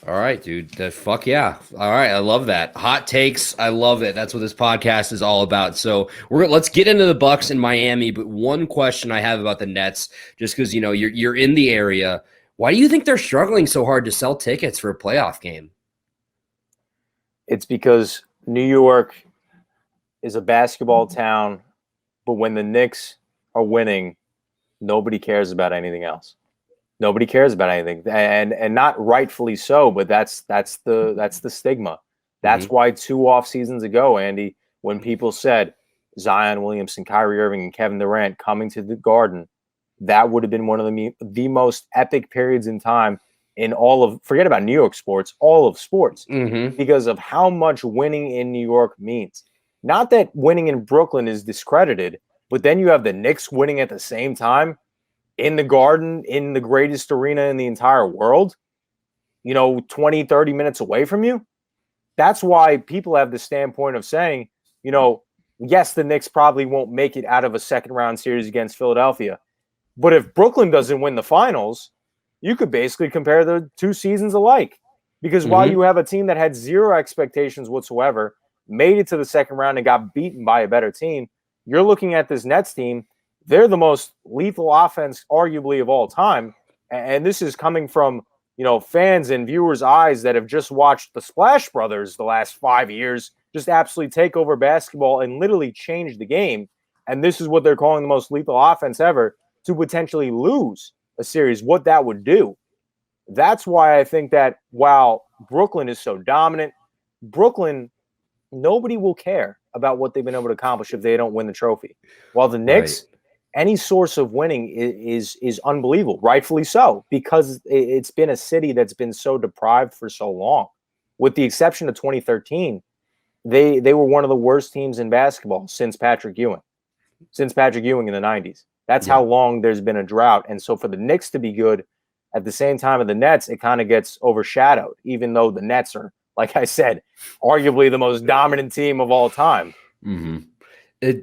All right, dude. Fuck yeah. All right. I love that. Hot takes. I love it. That's what this podcast is all about. So let's get into the Bucks in Miami. But one question I have about the Nets, just because, you know, you're in the area. Why do you think they're struggling so hard to sell tickets for a playoff game?
It's because New York is a basketball town, but when the Knicks are winning, nobody cares about anything else. Nobody cares about anything, and not rightfully so. But that's the stigma. That's why 2 off seasons ago, Andy, when people said Zion Williamson, Kyrie Irving, and Kevin Durant coming to the Garden, that would have been one of the most epic periods in time in all of, forget about New York sports, all of sports, because of how much winning in New York means. Not that winning in Brooklyn is discredited, but then you have the Knicks winning at the same time in the Garden, in the greatest arena in the entire world, 20, 30 minutes away from you. That's why people have the standpoint of saying, yes, the Knicks probably won't make it out of a second round series against Philadelphia. But if Brooklyn doesn't win the finals, you could basically compare the 2 seasons alike, because while you have a team that had 0 expectations whatsoever, made it to the second round and got beaten by a better team, you're looking at this Nets team. They're the most lethal offense, arguably, of all time. And this is coming from, fans and viewers' eyes that have just watched the Splash Brothers the last 5 years just absolutely take over basketball and literally change the game. And this is what they're calling the most lethal offense ever, to potentially lose a series, what that would do. That's why I think that while Brooklyn is so dominant, Brooklyn, nobody will care about what they've been able to accomplish if they don't win the trophy. While the Knicks, any source of winning is unbelievable, rightfully so, because it's been a city that's been so deprived for so long. With the exception of 2013, they were one of the worst teams in basketball since Patrick Ewing in the 90s. That's how long there's been a drought. And so for the Knicks to be good at the same time of the Nets, it kind of gets overshadowed, even though the Nets are, like I said, arguably the most dominant team of all time.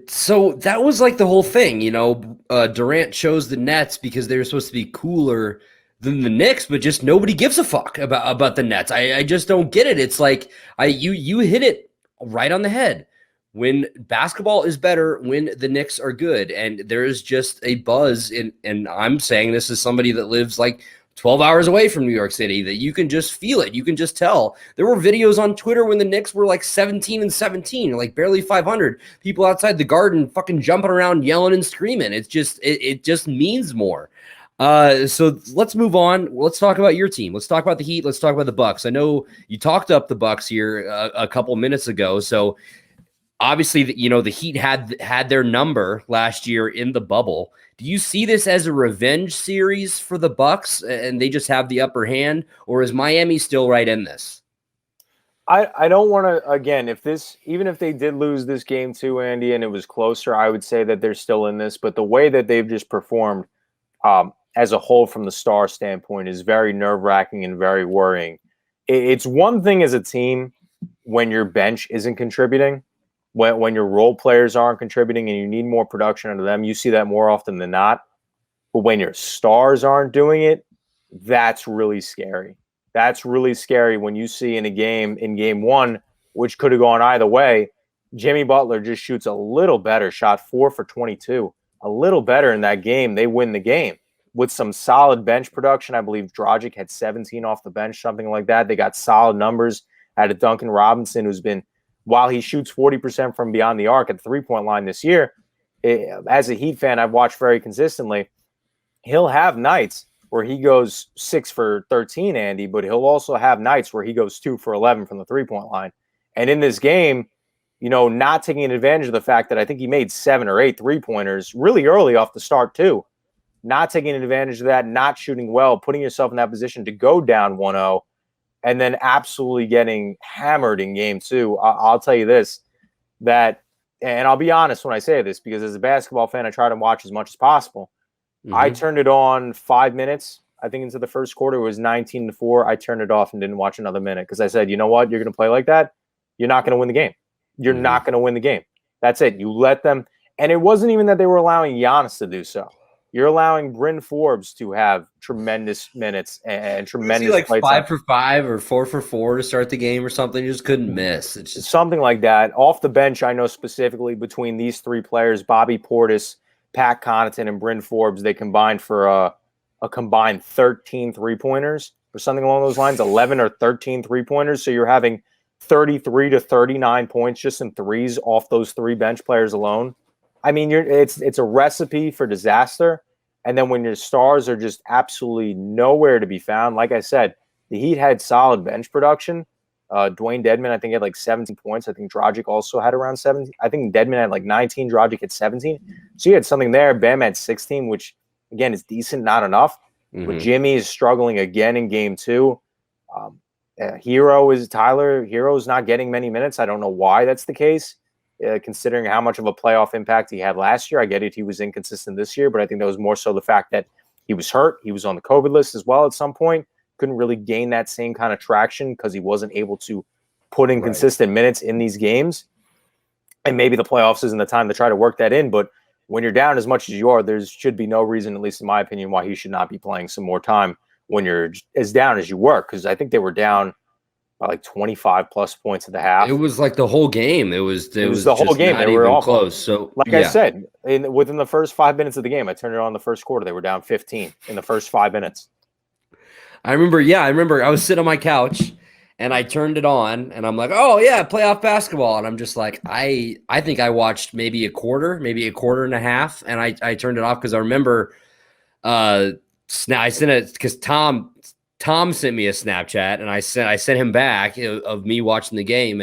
So that was like the whole thing, Durant chose the Nets because they were supposed to be cooler than the Knicks, but just nobody gives a fuck about the Nets. I just don't get it. It's like you hit it right on the head. When basketball is better, when the Knicks are good, and there's just a buzz, and I'm saying this as somebody that lives like 12 hours away from New York City, that you can just feel it. You can just tell. There were videos on Twitter when the Knicks were like 17-17, like barely 500. People outside the Garden fucking jumping around, yelling and screaming. It's just, it just means more. So let's move on. Let's talk about your team. Let's talk about the Heat. Let's talk about the Bucks. I know you talked up the Bucks here a couple minutes ago. So obviously, the Heat had their number last year in the bubble. Do you see this as a revenge series for the Bucks and they just have the upper hand, or is Miami still right in this?
I don't want to, again, even if they did lose this game too, Andy, and it was closer, I would say that they're still in this. But the way that they've just performed, as a whole from the star standpoint is very nerve-wracking and very worrying. It's one thing as a team when your bench isn't contributing, when your role players aren't contributing and you need more production out of them. You see that more often than not. But when your stars aren't doing it, that's really scary. That's really scary when you see in game one, which could have gone either way, Jimmy Butler just shoots a little better, shot 4 for 22, a little better in that game. They win the game with some solid bench production. I believe Dragic had 17 off the bench, something like that. They got solid numbers out of Duncan Robinson, who's been, while he shoots 40% from beyond the arc at the three-point line this year, as a Heat fan, I've watched very consistently, he'll have nights where he goes 6 for 13, Andy, but he'll also have nights where he goes 2 for 11 from the three-point line. And in this game, not taking advantage of the fact that I think he made 7 or 8 three-pointers really early off the start too. Not taking advantage of that, not shooting well, putting yourself in that position to go down 1-0, and then absolutely getting hammered in game two. I'll tell you this, and I'll be honest when I say this, because as a basketball fan, I try to watch as much as possible. Mm-hmm. I turned it on 5 minutes, I think, into the first quarter. It was 19-4. I turned it off and didn't watch another minute because I said, you know what? You're going to play like that, you're not going to win the game. You're not going to win the game. That's it. You let them. And it wasn't even that they were allowing Giannis to do so. You're allowing Bryn Forbes to have tremendous minutes and tremendous
like
play
5 for 5 or 4 for 4 to start the game or something. You just couldn't miss. It's just
something like that. Off the bench, I know specifically between these three players, Bobby Portis, Pat Connaughton, and Bryn Forbes, they combined for a combined 13 three-pointers or something along those lines, 11 or 13 three-pointers. So you're having 33 to 39 points just in threes off those three bench players alone. I mean, it's a recipe for disaster. And then when your stars are just absolutely nowhere to be found, like I said, the Heat had solid bench production. Dwayne Dedmon, I think, had like 17 points. I think Dragic also had around 17. I think Dedmon had like 19. Dragic had 17. So you had something there. Bam had 16, which, again, is decent, not enough. Mm-hmm. But Jimmy is struggling again in game two. Hero's not getting many minutes. I don't know why that's the case. Considering how much of a playoff impact he had last year. I get it, he was inconsistent this year, but I think that was more so the fact that he was hurt. He was on the COVID list as well at some point. Couldn't really gain that same kind of traction because he wasn't able to put in consistent minutes in these games. And maybe the playoffs isn't the time to try to work that in, but when you're down as much as you are, there should be no reason, at least in my opinion, why he should not be playing some more time when you're as down as you were, because I think they were down by like 25 plus points at the half.
It was like the whole game. It was
the whole game. They were all
close. So,
I said, within the first 5 minutes of the game, I turned it on the first quarter. They were down 15 in the first 5 minutes.
I remember I was sitting on my couch and I turned it on and I'm like, oh yeah, playoff basketball. And I'm just like, I think I watched maybe a quarter and a half. And I turned it off because I remember I sent it because Tom sent me a Snapchat and I sent him back of me watching the game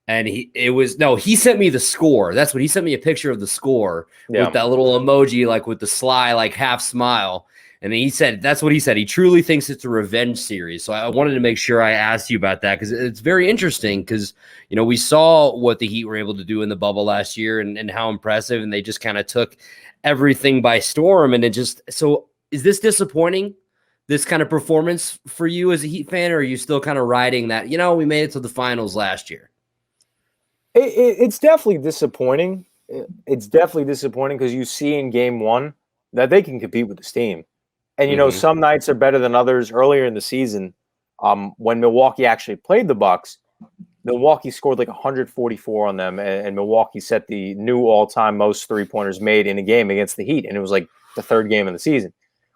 and he sent me the score. That's what he sent me, a picture of the score with that little emoji, like with the sly, like half smile. And he said, that's what he said. He truly thinks it's a revenge series. So I wanted to make sure I asked you about that because it's very interesting because, we saw what the Heat were able to do in the bubble last year and how impressive, and they just kind of took everything by storm. And so is this disappointing? This kind of performance for you as a Heat fan, or are you still kind of riding that, we made it to the finals last year?
It's definitely disappointing. It's definitely disappointing because you see in game one that they can compete with this team. And, some nights are better than others. Earlier in the season, when Milwaukee actually played the Bucks, Milwaukee scored like 144 on them, and Milwaukee set the new all-time most three-pointers made in a game against the Heat, and it was like the third game of the season,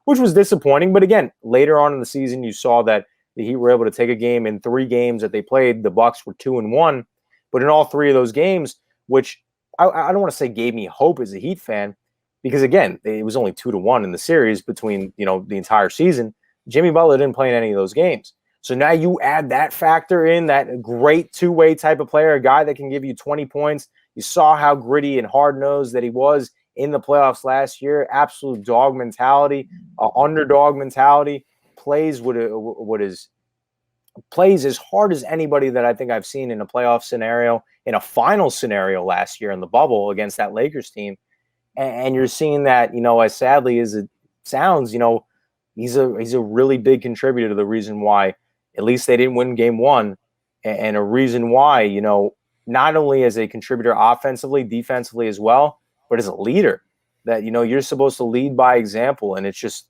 which was disappointing. But again, later on in the season, you saw that the Heat were able to take a game. In 3 games that they played, the Bucks were 2-1. But in all 3 of those games, which I don't want to say gave me hope as a Heat fan, because again, it was only 2-1 in the series between the entire season. Jimmy Butler didn't play in any of those games. So now you add that factor in, that great two-way type of player, a guy that can give you 20 points. You saw how gritty and hard-nosed that he was in the playoffs last year. Absolute dog mentality, underdog mentality, plays as hard as anybody that I think I've seen in a playoff scenario, in a final scenario last year in the bubble against that Lakers team. And you're seeing that, as sadly as it sounds, he's a really big contributor to the reason why at least they didn't win game one, and a reason why, not only as a contributor offensively, defensively as well, but as a leader that, you're supposed to lead by example. And it's just,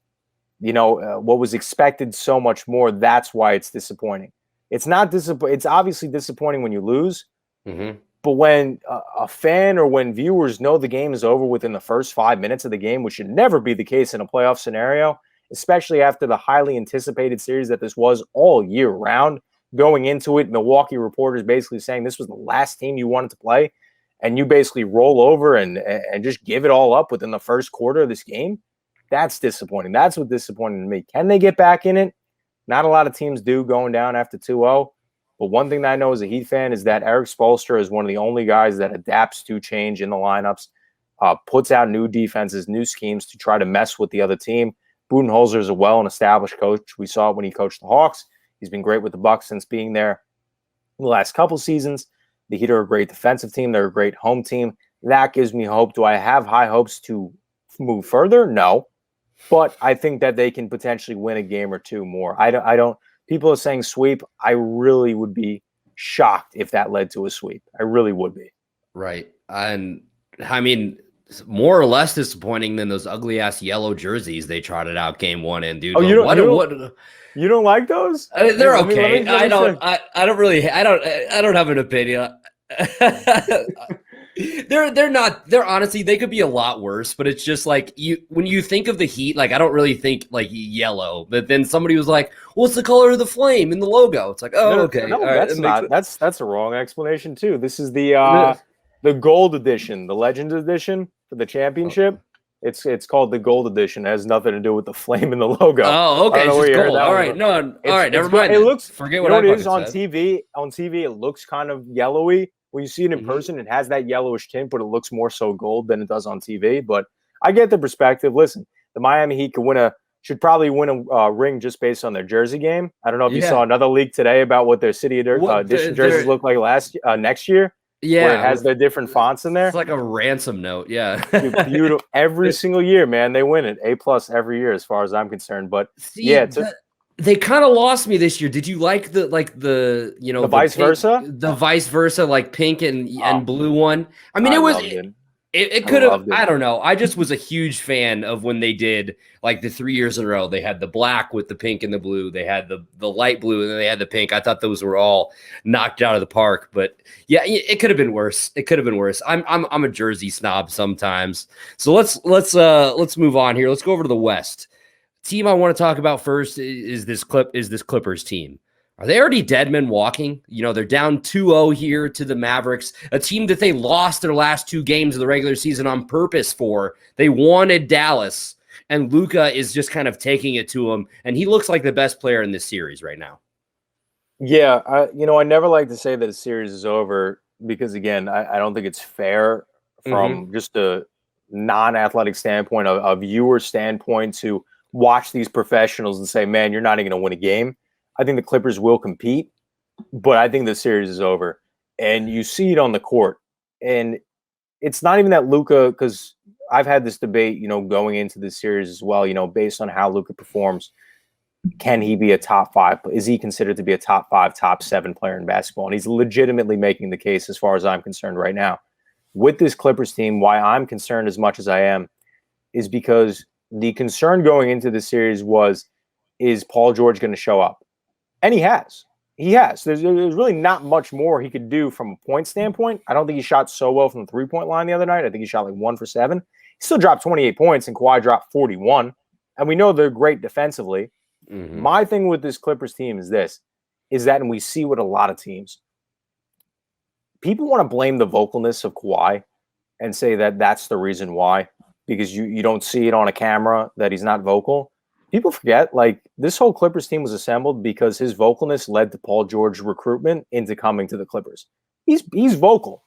what was expected so much more. That's why it's disappointing. It's not it's obviously disappointing when you lose, but when a fan or when viewers know the game is over within the first 5 minutes of the game, which should never be the case in a playoff scenario, especially after the highly anticipated series that this was all year round. Going into it, Milwaukee reporters basically saying this was the last team you wanted to play, and you basically roll over and just give it all up within the first quarter of this game. That's disappointing. That's what disappointed to me. Can they get back in it? Not a lot of teams do going down after 2-0. But one thing that I know as a Heat fan is that Eric Spoelstra is one of the only guys that adapts to change in the lineups, puts out new defenses, new schemes to try to mess with the other team. Budenholzer is a well-established coach. We saw it when he coached the Hawks. He's been great with the Bucks since being there the last couple seasons. The Heat are a great defensive team. They're a great home team. That gives me hope. Do I have high hopes to move further? No. But I think that they can potentially win a game or two more. I don't. People are saying sweep. I really would be shocked if that led to a sweep. I really would be.
Right. And I mean, more or less disappointing than those ugly ass yellow jerseys they trotted out game one in, dude.
Oh, you don't like those?
They're okay. I don't have an opinion. They're honestly, they could be a lot worse, but it's just like when you think of the Heat, like I don't really think like yellow, but then somebody was like, what's the color of the flame in the logo? It's like, oh, okay.
No, that's a wrong explanation too. This is the gold edition, the Legends edition for the championship. It's called the gold edition. It has nothing to do with the flame in the logo.
Oh, okay. It's just gold. All right. No, all right. Never mind.
It looks,
forget what it is
on TV. On TV, it looks kind of yellowy. When you see it in person, it has that yellowish tint, but it looks more so gold than it does on TV. But I get the perspective. Listen, the Miami Heat should probably win a ring just based on their jersey game. I don't know if you saw another leak today about what their city edition jerseys look like next year. Yeah, where it has the different fonts in there.
It's like a ransom note. Yeah,
beautiful. Every single year, man, they win it. A+ every year, as far as I'm concerned. But
they kind of lost me this year. Did you like the
vice versa?
The vice versa, like pink and blue one. I mean, it could have. I don't know. I just was a huge fan of when they did like the 3 years in a row. They had the black with the pink and the blue. They had the light blue and then they had the pink. I thought those were all knocked out of the park. But yeah, it could have been worse. It could have been worse. I'm a jersey snob sometimes. So let's move on here. Let's go over to the West. Team I want to talk about first is this Clippers team. Are they already dead men walking? They're down 2-0 here to the Mavericks, a team that they lost their last two games of the regular season on purpose for. They wanted Dallas, and Luka is just kind of taking it to him, and he looks like the best player in this series right now.
Yeah, I never like to say that a series is over because, again, I don't think it's fair from just a non-athletic standpoint, a viewer standpoint, to watch these professionals and say, man, you're not even going to win a game. I think the Clippers will compete, but I think the series is over. And you see it on the court. And it's not even that Luka, because I've had this debate, going into this series as well, based on how Luka performs. Can he be a top five? Is he considered to be a top five, top seven player in basketball? And he's legitimately making the case as far as I'm concerned right now. With this Clippers team, why I'm concerned as much as I am is because the concern going into the series is Paul George going to show up? And he has. There's really not much more he could do from a point standpoint. I don't think he shot so well from the three-point line the other night. I think he shot like 1 for 7. He still dropped 28 points, and Kawhi dropped 41. And we know they're great defensively. My thing with this Clippers team is that, and we see with a lot of teams, people want to blame the vocalness of Kawhi and say that that's the reason why, because you don't see it on a camera that he's not vocal. People forget, like, this whole Clippers team was assembled because his vocalness led to Paul George's recruitment into coming to the Clippers. He's vocal.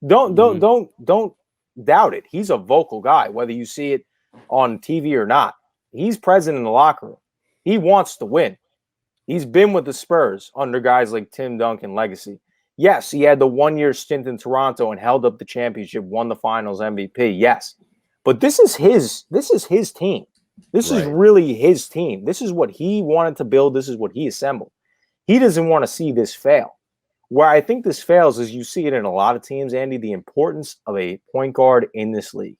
Don't doubt it. He's a vocal guy, whether you see it on TV or not. He's present in the locker room. He wants to win. He's been with the Spurs under guys like Tim Duncan legacy. Yes, he had the 1-year stint in Toronto and held up the championship, won the finals MVP. Yes. But this is his team. This is
Right.
really his team. This is what he wanted to build. This is what he assembled. He doesn't want to see this fail. Where I think this fails is you see it in a lot of teams, Andy, the importance of a point guard in this league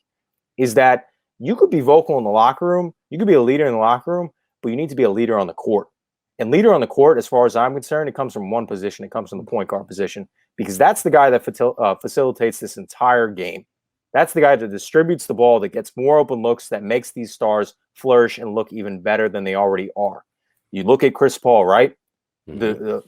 is that you could be vocal in the locker room. You could be a leader in the locker room, but you need to be a leader on the court. And leader on the court, as far as I'm concerned, it comes from one position. It comes from the point guard position because that's the guy that facilitates this entire game. That's the guy that distributes the ball, that gets more open looks, that makes these stars flourish and look even better than they already are. You look at Chris Paul, right? The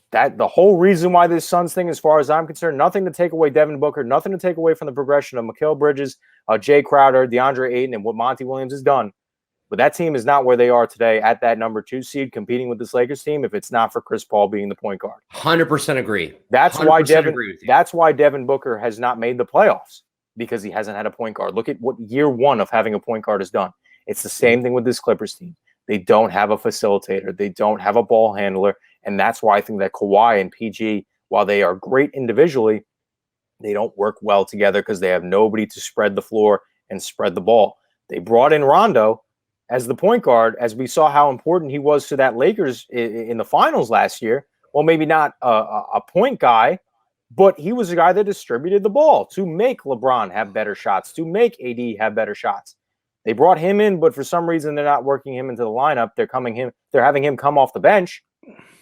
whole reason why this Suns thing, as far as I'm concerned, nothing to take away Devin Booker, nothing to take away from the progression of Mikal Bridges, Jay Crowder, DeAndre Ayton, and what Monty Williams has done. But that team is not where they are today at that number 2 seed competing with this Lakers team if it's not for Chris Paul being the point guard.
100% agree.
That's
100%
why
agree with you.
that's why Devin Booker has not made the playoffs, because he hasn't had a point guard. Look at what year 1 of having a point guard has done. It's the same thing with this Clippers team. They don't have a facilitator. They don't have a ball handler. And that's why I think that Kawhi and PG, while they are great individually, they don't work well together because they have nobody to spread the floor and spread the ball. They brought in Rondo as the point guard, as we saw how important he was to that Lakers in the finals last year. Well, maybe not a point guy, but he was a guy that distributed the ball to make LeBron have better shots, to make AD have better shots. They brought him in, but for some reason they're not working him into the lineup. They're having him come off the bench,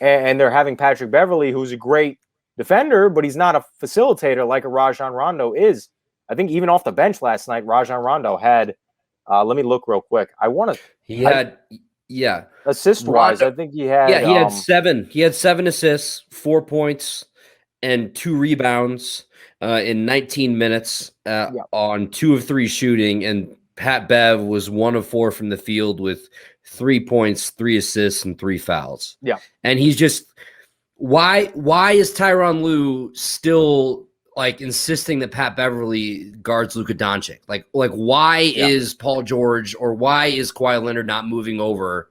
and they're having Patrick Beverley, who's a great defender, but he's not a facilitator like a Rajon Rondo is. I think even off the bench last night, Rajon Rondo had. Let me look real quick. Assist-wise, I think he had.
Yeah, he had 7. He had 7 assists, 4 points, and 2 rebounds in 19 minutes on 2 of 3 shooting. And Pat Bev was 1 of 4 from the field with 3 points, 3 assists, and 3 fouls.
Yeah,
and he's just why is Tyronn Lue still like insisting that Pat Beverly guards Luka Doncic? Like why is Paul George or why is Kawhi Leonard not moving over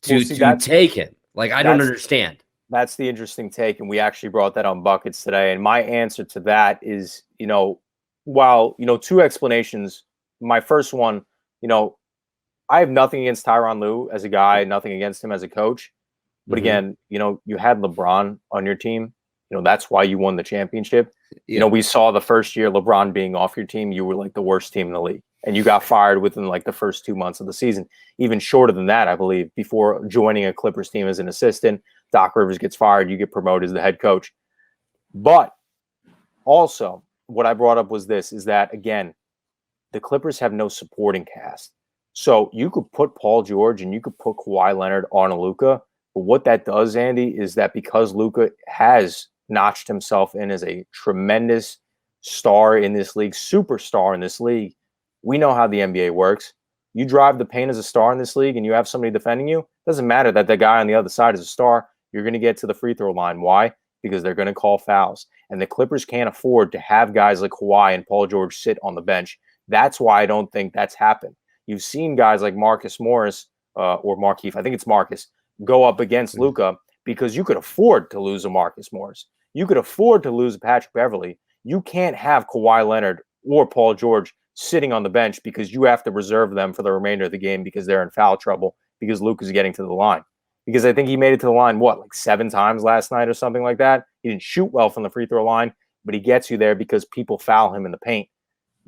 to take him? Like, I don't understand.
That's the interesting take, and we actually brought that on Buckets today. And my answer to that is, while 2 explanations. My first one, I have nothing against Tyronn Lue as a guy, nothing against him as a coach. But again, you had LeBron on your team. That's why you won the championship.
Yeah.
We saw the first year LeBron being off your team, you were like the worst team in the league. And you got fired within like the first 2 months of the season. Even shorter than that, I believe, before joining a Clippers team as an assistant. Doc Rivers gets fired, you get promoted as the head coach. But also, what I brought up was this, is that, again, the Clippers have no supporting cast. So you could put Paul George and you could put Kawhi Leonard on a Luka. But what that does, Andy, is that because Luka has notched himself in as a tremendous star in this league, superstar in this league, we know how the NBA works. You drive the paint as a star in this league and you have somebody defending you. It doesn't matter that the guy on the other side is a star. You're going to get to the free throw line. Why? Because they're going to call fouls. And the Clippers can't afford to have guys like Kawhi and Paul George sit on the bench. That's why I don't think that's happened. You've seen guys like Marcus Morris or Markieff, I think it's Marcus, go up against Luka because you could afford to lose a Marcus Morris. You could afford to lose a Patrick Beverley. You can't have Kawhi Leonard or Paul George sitting on the bench because you have to reserve them for the remainder of the game because they're in foul trouble because Luka's getting to the line. Because I think he made it to the line, like 7 times last night or something like that. He didn't shoot well from the free throw line, but he gets you there because people foul him in the paint.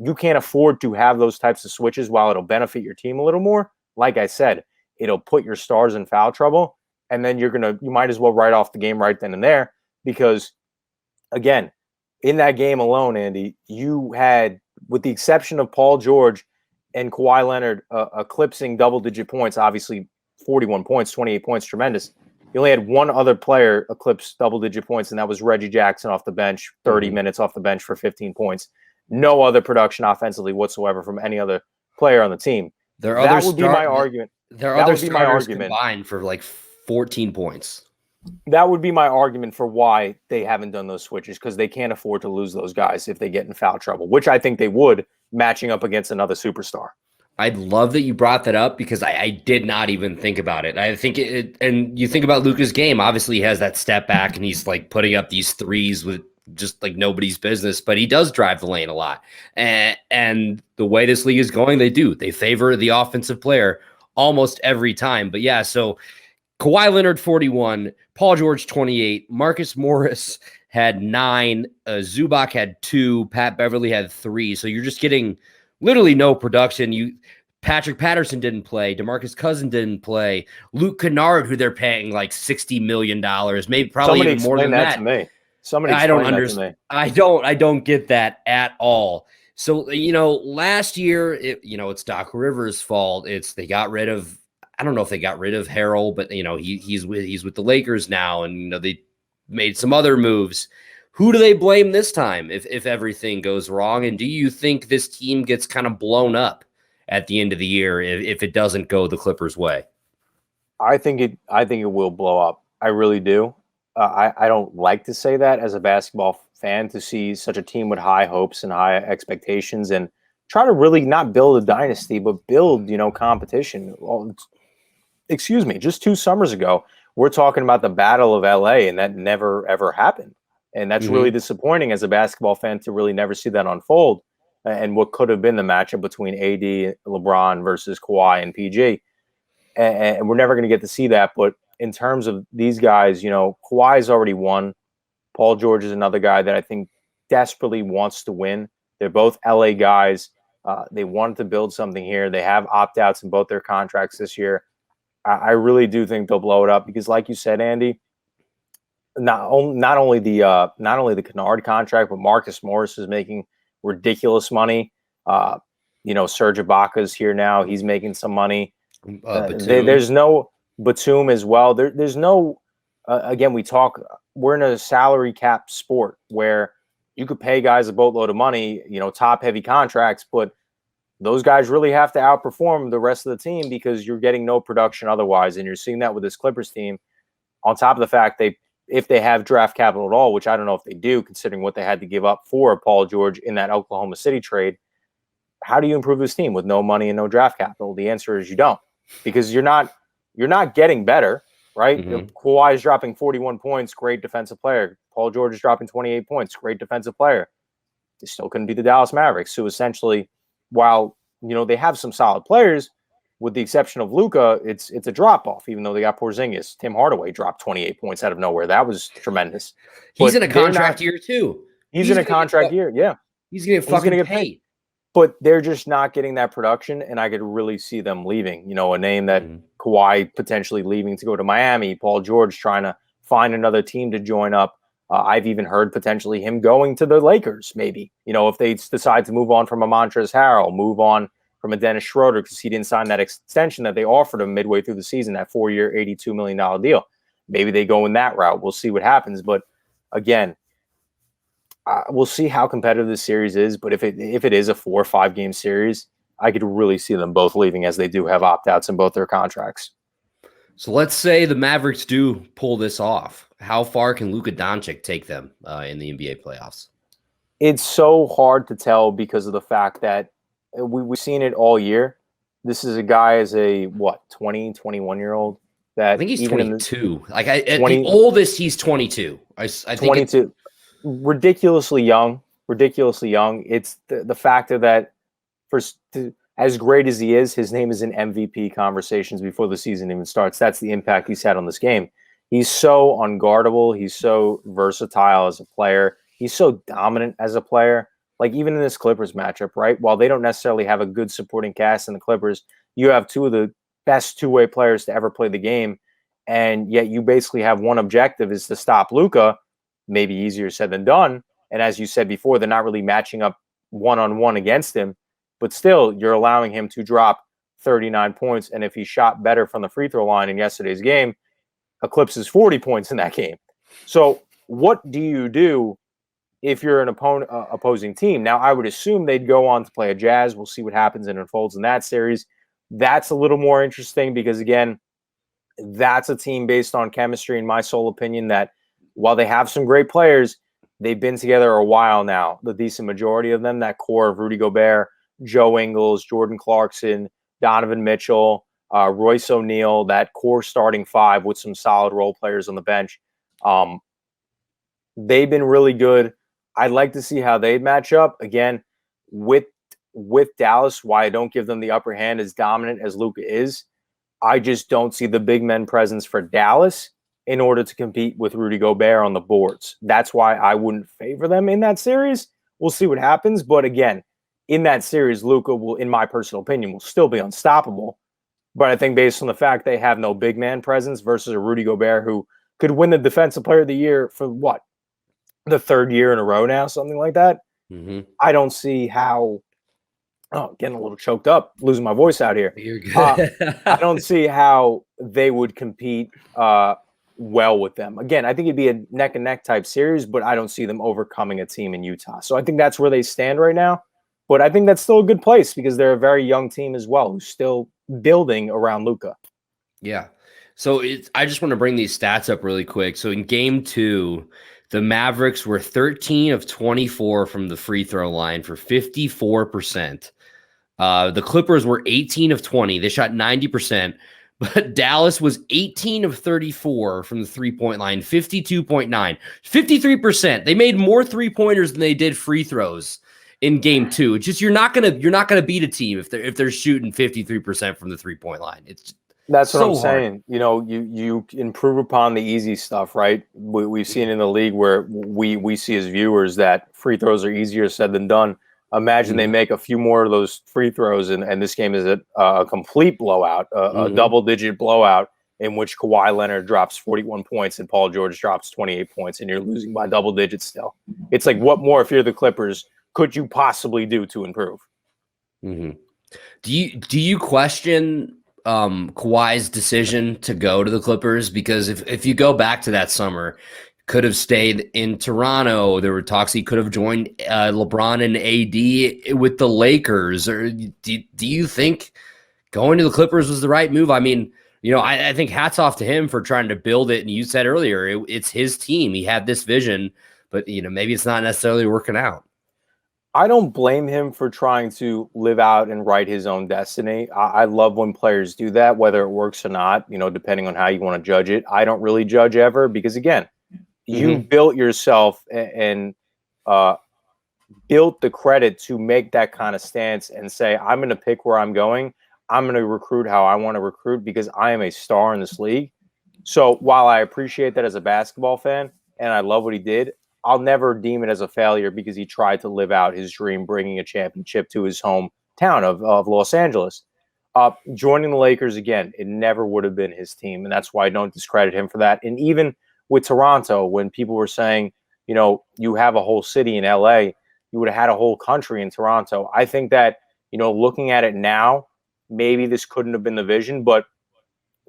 You can't afford to have those types of switches. While it'll benefit your team a little more, like I said, it'll put your stars in foul trouble, and then you might as well write off the game right then and there because, again, in that game alone, Andy, you had, with the exception of Paul George and Kawhi Leonard eclipsing double-digit points, obviously 41 points, 28 points, tremendous. You only had one other player eclipse double-digit points, and that was Reggie Jackson off the bench, 30 minutes off the bench for 15 points. No other production offensively whatsoever from any other player on the team. That would be my argument.
There are other starters combined for like 14 points.
That would be my argument for why they haven't done those switches, because they can't afford to lose those guys if they get in foul trouble, which I think they would, matching up against another superstar.
I love that you brought that up because I did not even think about it. I think and you think about Luka's game, obviously he has that step back and he's like putting up these threes with just like nobody's business, but he does drive the lane a lot. And the way this league is going, they favor the offensive player almost every time. But yeah, so Kawhi Leonard 41, Paul George 28, Marcus Morris had 9, Zubac had 2, Pat Beverly had 3. So you're just getting literally no production. Patrick Patterson didn't play, DeMarcus Cousins didn't play, Luke Kennard, who they're paying like $60 million, maybe probably even more than that.
To me. Somebody
I don't
explain that to me.
I don't get that at all. So, last year, it's Doc Rivers' fault. They got rid of, I don't know if they got rid of Harrell, but he's with the Lakers now, and they made some other moves. Who do they blame this time if everything goes wrong? And do you think this team gets kind of blown up at the end of the year if it doesn't go the Clippers' way?
I think it will blow up. I really do. I don't like to say that as a basketball fan, to see such a team with high hopes and high expectations and try to really not build a dynasty, but build, competition. Well, excuse me, just 2 summers ago, we're talking about the Battle of LA, and that never, ever happened. And that's really disappointing as a basketball fan to really never see that unfold. And what could have been the matchup between AD, LeBron versus Kawhi and PG. And we're never going to get to see that. But in terms of these guys, Kawhi's already won. Paul George is another guy that I think desperately wants to win. They're both LA guys. They wanted to build something here. They have opt-outs in both their contracts this year. I really do think they'll blow it up because, like you said, Andy, not only the Kennard contract, but Marcus Morris is making ridiculous money. Serge Ibaka's here now; he's making some money. There's no Batum as well. There's no. Again, we're in a salary cap sport where you could pay guys a boatload of money, top heavy contracts, but those guys really have to outperform the rest of the team because you're getting no production otherwise. And you're seeing that with this Clippers team, on top of the fact if they have draft capital at all, which I don't know if they do, considering what they had to give up for Paul George in that Oklahoma City trade. How do you improve this team with no money and no draft capital? The answer is you don't, because you're not getting better, right? Kawhi is dropping 41 points, great defensive player. Paul George is dropping 28 points, great defensive player. They still couldn't beat the Dallas Mavericks. So essentially, while they have some solid players, with the exception of Luka, it's a drop off. Even though they got Porzingis, Tim Hardaway dropped 28 points out of nowhere. That was tremendous.
He's in a contract year too.
He's in a contract year. Yeah,
he's gonna get paid.
But they're just not getting that production, and I could really see them leaving. A name that Kawhi potentially leaving to go to Miami, Paul George trying to find another team to join up. I've even heard potentially him going to the Lakers, maybe. If they decide to move on from a Montrezl Harrell, move on from a Dennis Schroeder because he didn't sign that extension that they offered him midway through the season, that 4-year, $82 million deal. Maybe they go in that route. We'll see what happens. But again, we'll see how competitive this series is. But if it is a 4 or 5 game series, I could really see them both leaving, as they do have opt-outs in both their contracts.
So let's say the Mavericks do pull this off. How far can Luka Doncic take them in the NBA playoffs?
It's so hard to tell because of the fact that we've seen it all year. This is a guy as a 20, 21-year-old. That
I think he's 22. At the oldest, he's 22. I think
22. Ridiculously young. It's the factor that as great as he is, his name is in MVP conversations before the season even starts. That's the impact he's had on this game. He's so unguardable. He's so versatile as a player. He's so dominant as a player. Like even in this Clippers matchup, right? While they don't necessarily have a good supporting cast in the Clippers, you have 2 of the best two-way players to ever play the game. And yet you basically have one objective is to stop Luka. Maybe easier said than done. And as you said before, they're not really matching up one-on-one against him. But still, you're allowing him to drop 39 points. And if he shot better from the free throw line in yesterday's game, eclipses 40 points in that game. So what do you do if you're an opposing team? Now, I would assume they'd go on to play a Jazz. We'll see what happens and unfolds in that series. That's a little more interesting because, again, that's a team based on chemistry, in my sole opinion, that while they have some great players, they've been together a while now. The decent majority of them, that core of Rudy Gobert, Joe Ingles, Jordan Clarkson, Donovan Mitchell, Royce O'Neal, that core starting 5 with some solid role players on the bench. They've been really good. I'd like to see how they'd match up. Again, with Dallas, why I don't give them the upper hand as dominant as Luka is. I just don't see the big men presence for Dallas in order to compete with Rudy Gobert on the boards. That's why I wouldn't favor them in that series. We'll see what happens. But again, in that series, Luka will, in my personal opinion, will still be unstoppable. But I think based on the fact they have no big man presence versus a Rudy Gobert who could win the Defensive Player of the Year for what? The third year in a row now, something like that.
Mm-hmm.
I don't see how. Oh, getting a little choked up, losing my voice out here.
You're good.
I don't see how they would compete well with them. Again, I think it'd be a neck and neck type series, but I don't see them overcoming a team in Utah. So I think that's where they stand right now. But I think that's still a good place because they're a very young team as well, who's still building around Luka.
Yeah. So I just want to bring these stats up really quick. So in game 2, the Mavericks were 13 of 24 from the free throw line for 54%. The Clippers were 18 of 20. They shot 90%. But Dallas was 18 of 34 from the three-point line, 52.9, 53%. They made more three-pointers than they did free throws in game 2. It's just you're not gonna beat a team if they're shooting 53% from the three-point line.
That's what
so
I'm
hard.
saying. You know, you improve upon the easy stuff, right? We've seen in the league where we see as viewers that free throws are easier said than done. Imagine they make a few more of those free throws, and this game is a complete blowout, a double-digit blowout in which Kawhi Leonard drops 41 points and Paul George drops 28 points, and you're losing by double digits still. It's like, what more, if you're the Clippers, could you possibly do to improve?
Mm-hmm. Do you question Kawhi's decision to go to the Clippers? Because if you go back to that summer, could have stayed in Toronto. There were talks he could have joined LeBron and AD with the Lakers. Or do you think going to the Clippers was the right move? I mean, you know, I think hats off to him for trying to build it. And you said earlier, it's his team. He had this vision, but, you know, maybe it's not necessarily working out.
I don't blame him for trying to live out and write his own destiny. I love when players do that, whether it works or not, you know, depending on how you want to judge it. I don't really judge ever because, again, you built yourself and built the credit to make that kind of stance and say, I'm going to pick where I'm going. I'm going to recruit how I want to recruit because I am a star in this league. So while I appreciate that as a basketball fan and I love what he did, I'll never deem it as a failure because he tried to live out his dream, bringing a championship to his hometown of Los Angeles. Joining the Lakers, again, it never would have been his team. And that's why I don't discredit him for that. And even with Toronto, when people were saying, you know, you have a whole city in LA, you would have had a whole country in Toronto. I think that, you know, looking at it now, maybe this couldn't have been the vision, but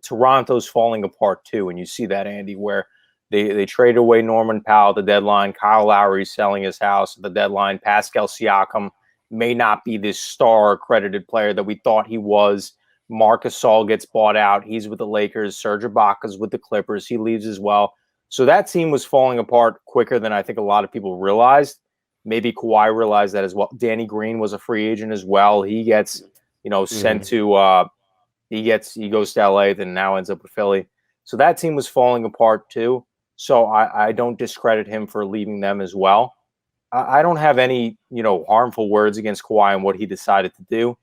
Toronto's falling apart too. And you see that, Andy, where they traded away Norman Powell at the deadline. Kyle Lowry's selling his house at the deadline. Pascal Siakam may not be this star accredited player that we thought he was. Marc Gasol gets bought out. He's with the Lakers. Serge Ibaka's with the Clippers. He leaves as well. So that team was falling apart quicker than I think a lot of people realized. Maybe Kawhi realized that as well. Danny Green was a free agent as well. He gets, you know, sent to he goes to LA, then now ends up with Philly. So that team was falling apart too. So I don't discredit him for leaving them as well. I don't have any, you know, harmful words against Kawhi and what he decided to do.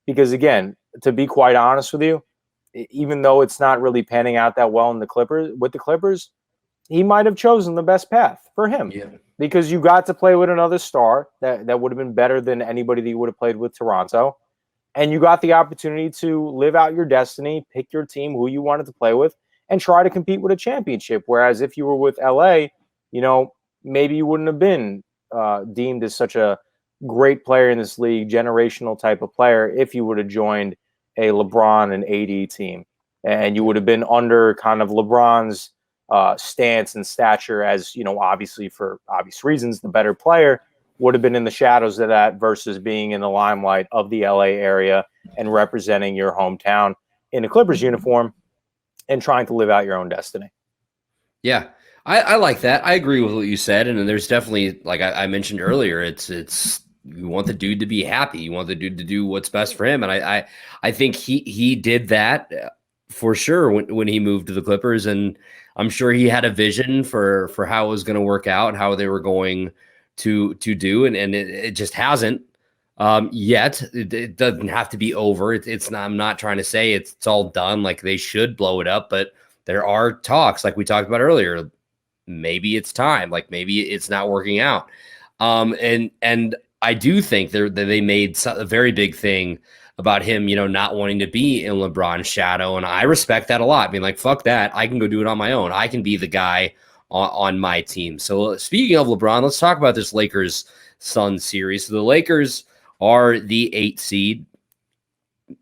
Because again, to be quite honest with you, even though it's not really panning out that well in the Clippers, he might have chosen the best path for him. Yeah. Because you got to play with another star that would have been better than anybody that you would have played with Toronto. And you got the opportunity to live out your destiny, pick your team, who you wanted to play with, and try to compete with a championship. Whereas if you were with LA, you know, maybe you wouldn't have been deemed as such a great player in this league, generational type of player, if you would have joined a LeBron and AD team. And you would have been under kind of LeBron's stance and stature as, you know, obviously for obvious reasons, the better player, would have been in the shadows of that versus being in the limelight of the LA area and representing your hometown in a Clippers uniform and trying to live out your own destiny.
Yeah, I like that. I agree with what you said. And there's definitely, like I mentioned earlier, it's you want the dude to be happy. You want the dude to do what's best for him. And I think he did that for sure when he moved to the Clippers. And I'm sure he had a vision for how it was going to work out, how they were going to do. And it just hasn't. Yet it doesn't have to be over. It's not, I'm not trying to say it's all done. Like they should blow it up, but there are talks like we talked about earlier. Maybe it's time, like maybe it's not working out. And I do think that they made a very big thing about him, not wanting to be in LeBron's shadow. And I respect that a lot. Being like, fuck that. I can go do it on my own. I can be the guy on my team. So speaking of LeBron, let's talk about this Lakers Suns series. So the Lakers are the 8 seed.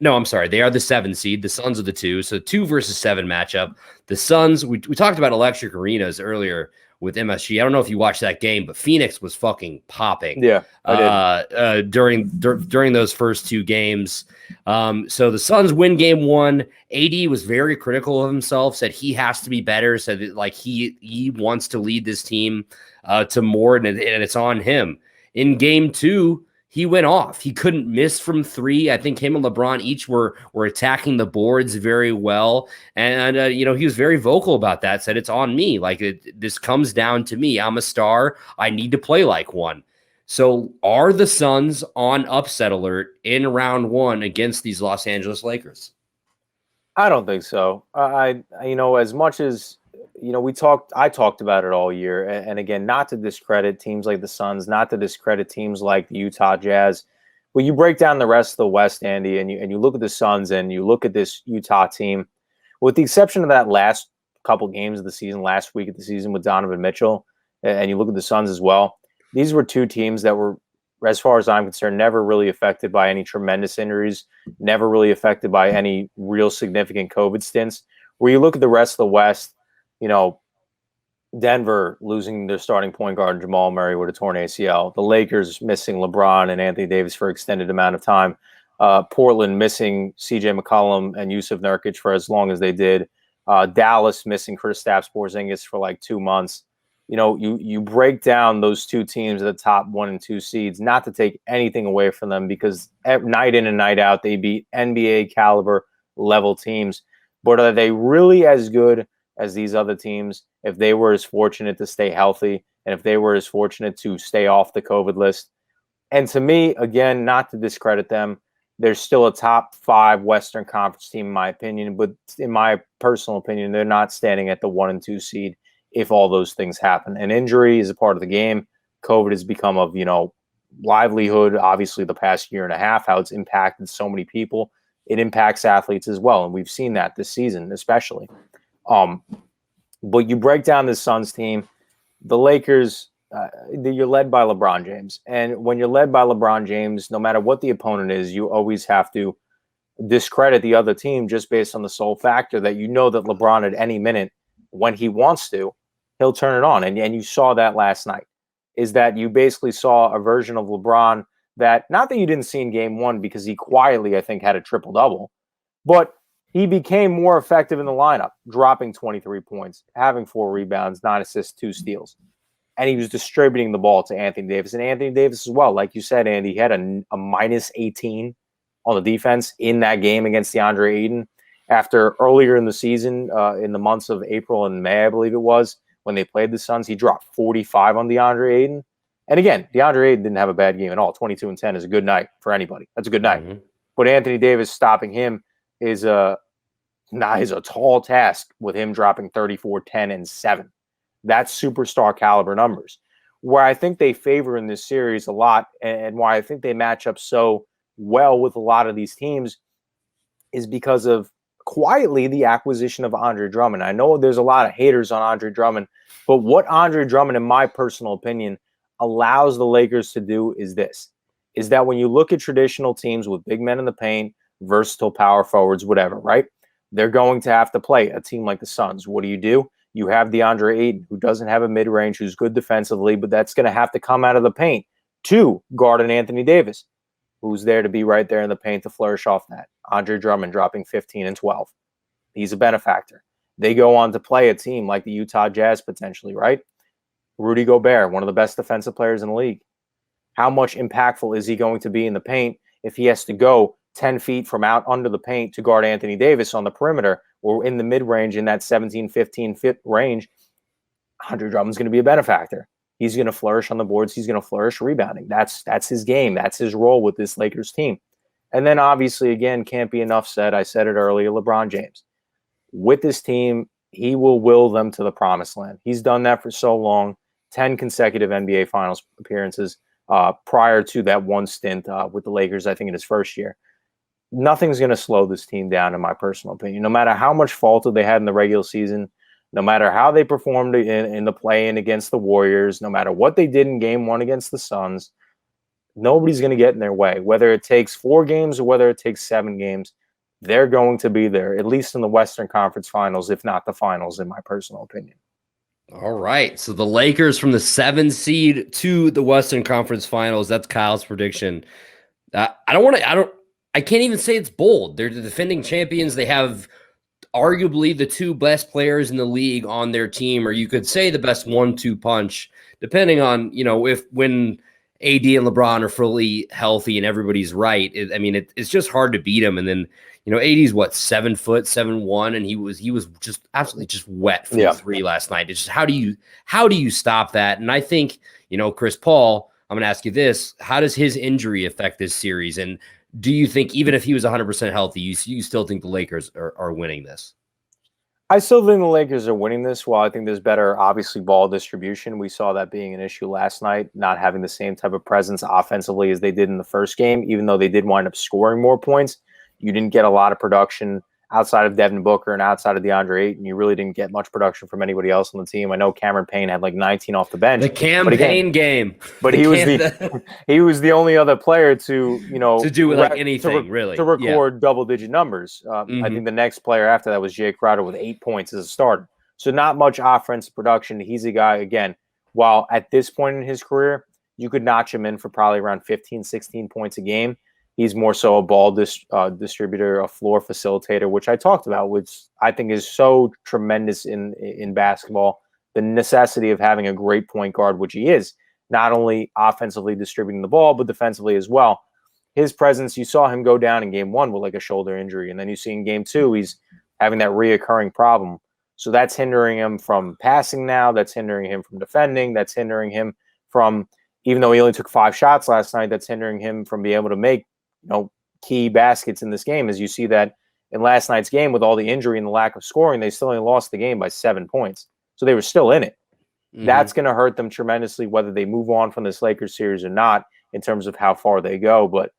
No, I'm sorry. They are the 7 seed. The Suns are the 2. So 2 versus 7 matchup. The Suns, we talked about electric arenas earlier with MSG. I don't know if you watched that game, but Phoenix was fucking popping.
Yeah, I did.
During those first 2 games. So the Suns win game 1. AD was very critical of himself, said he has to be better, said that, like he wants to lead this team to more, and it's on him. In game 2, he went off. He couldn't miss from 3. I think him and LeBron each were attacking the boards very well. And, he was very vocal about that, said it's on me. Like this comes down to me. I'm a star. I need to play like one. So are the Suns on upset alert in round 1 against these Los Angeles Lakers?
I don't think so. As much as, I talked about it all year. And again, not to discredit teams like the Suns, not to discredit teams like the Utah Jazz. But you break down the rest of the West, Andy, and you look at the Suns and you look at this Utah team, with the exception of that last couple games of the season, last week of the season with Donovan Mitchell, and you look at the Suns as well, these were 2 teams that were, as far as I'm concerned, never really affected by any tremendous injuries, never really affected by any real significant COVID stints. Where you look at the rest of the West, Denver losing their starting point guard Jamal Murray with a torn ACL. The Lakers missing LeBron and Anthony Davis for an extended amount of time. Portland missing CJ McCollum and Yusuf Nurkic for as long as they did. Dallas missing Kristaps Porzingis for like 2 months. You break down those 2 teams at the top 1 and 2 seeds, not to take anything away from them, because night in and night out, they beat NBA caliber level teams. But are they really as good as these other teams if they were as fortunate to stay healthy and if they were as fortunate to stay off the COVID list? And to me, again, not to discredit them, they're still a top 5 Western Conference team, in my opinion. But in my personal opinion, they're not standing at the 1 and 2 seed if all those things happen. And injury is a part of the game. COVID has become of, livelihood, obviously, the past year and a half, how it's impacted so many people. It impacts athletes as well. And we've seen that this season, especially. But you break down this Suns team, the Lakers, you're led by LeBron James. And when you're led by LeBron James, no matter what the opponent is, you always have to discredit the other team just based on the sole factor that that LeBron at any minute, when he wants to, he'll turn it on. And you saw that last night, is that you basically saw a version of LeBron that, not that you didn't see in game 1, because he quietly, I think, had a triple-double, but he became more effective in the lineup, dropping 23 points, having 4 rebounds, 9 assists, 2 steals. And he was distributing the ball to Anthony Davis. And Anthony Davis as well. Like you said, Andy, he had a minus 18 on the defense in that game against DeAndre Ayton. After earlier in the season, in the months of April and May, I believe it was, when they played the Suns, he dropped 45 on DeAndre Ayton. And again, DeAndre Ayton didn't have a bad game at all. 22 and 10 is a good night for anybody. That's a good night. Mm-hmm. But Anthony Davis stopping him is a tall task, with him dropping 34, 10, and 7. That's superstar caliber numbers. Where I think they favor in this series a lot, and why I think they match up so well with a lot of these teams, is because of quietly the acquisition of Andre Drummond. I know there's a lot of haters on Andre Drummond, but what Andre Drummond, in my personal opinion, allows the Lakers to do is that when you look at traditional teams with big men in the paint, versatile power forwards, whatever, right? They're going to have to play a team like the Suns. What do? You have DeAndre Ayton, who doesn't have a mid-range, who's good defensively, but that's going to have to come out of the paint to guard an Anthony Davis, who's there to be right there in the paint to flourish off that. Andre Drummond dropping 15 and 12. He's a benefactor. They go on to play a team like the Utah Jazz potentially, right? Rudy Gobert, one of the best defensive players in the league. How much impactful is he going to be in the paint if he has to go 10 feet from out under the paint to guard Anthony Davis on the perimeter, or in the mid-range in that 17, 15 foot range? Andre Drummond's going to be a benefactor. He's going to flourish on the boards. He's going to flourish rebounding. That's his game. That's his role with this Lakers team. And then obviously, again, can't be enough said. I said it earlier, LeBron James. With this team, he will will them to the promised land. He's done that for so long, 10 consecutive NBA Finals appearances prior to that one stint with the Lakers, I think in his first year. Nothing's going to slow this team down, in my personal opinion. No matter how much fault they had in the regular season, no matter how they performed in the play-in against the Warriors, no matter what they did in Game 1 against the Suns, nobody's going to get in their way. Whether it takes 4 games or whether it takes 7 games, they're going to be there, at least in the Western Conference Finals, if not the Finals, in my personal opinion.
All right. So the Lakers from the 7 seed to the Western Conference Finals. That's Kyle's prediction. I can't even say it's bold. They're the defending champions. They have arguably the 2 best players in the league on their team, or you could say the best 1-2 punch, depending on, when AD and LeBron are fully healthy and everybody's right. It's just hard to beat them. And then, AD's 7 foot, 7'1", and he was just absolutely just wet from 3 last night. It's just how do you stop that? And I think, Chris Paul, I'm going to ask you this: how does his injury affect this series? And do you think even if he was 100% healthy, you still think the Lakers are winning this?
I still think the Lakers are winning this. While I think there's better, obviously, ball distribution. We saw that being an issue last night, not having the same type of presence offensively as they did in the first game, even though they did wind up scoring more points. You didn't get a lot of production outside of Devin Booker and outside of DeAndre Ayton. You really didn't get much production from anybody else on the team. I know Cameron Payne had 19 off the bench.
The Payne game.
But he was the only other player to
do anything really
to record double-digit numbers. I think the next player after that was Jay Crowder with 8 points as a starter. So not much offensive production. He's a guy, again, while at this point in his career, you could notch him in for probably around 15, 16 points a game. He's more so a ball distributor, a floor facilitator, which I talked about, which I think is so tremendous in basketball. The necessity of having a great point guard, which he is, not only offensively distributing the ball, but defensively as well. His presence, you saw him go down in Game 1 with a shoulder injury, and then you see in Game 2 he's having that reoccurring problem. So that's hindering him from passing now. That's hindering him from defending. That's hindering him from, even though he only took 5 shots last night, that's hindering him from being able to make key baskets in this game. As you see that in last night's game with all the injury and the lack of scoring, they still only lost the game by 7 points. So they were still in it. Mm-hmm. That's going to hurt them tremendously, whether they move on from this Lakers series or not, in terms of how far they go. But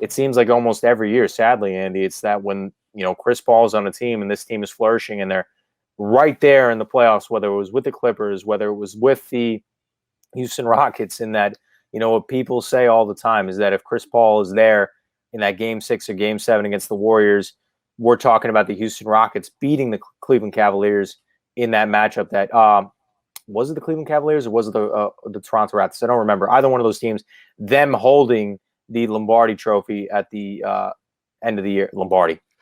it seems like almost every year, sadly, Andy, it's that when, Chris Paul's on a team and this team is flourishing and they're right there in the playoffs, whether it was with the Clippers, whether it was with the Houston Rockets, in that, what people say all the time is that if Chris Paul is there in that Game 6 or Game 7 against the Warriors, we're talking about the Houston Rockets beating the Cleveland Cavaliers in that matchup. That was it the Cleveland Cavaliers or was it the Toronto Raptors? I don't remember. Either one of those teams, them holding the Lombardi Trophy at the end of the year.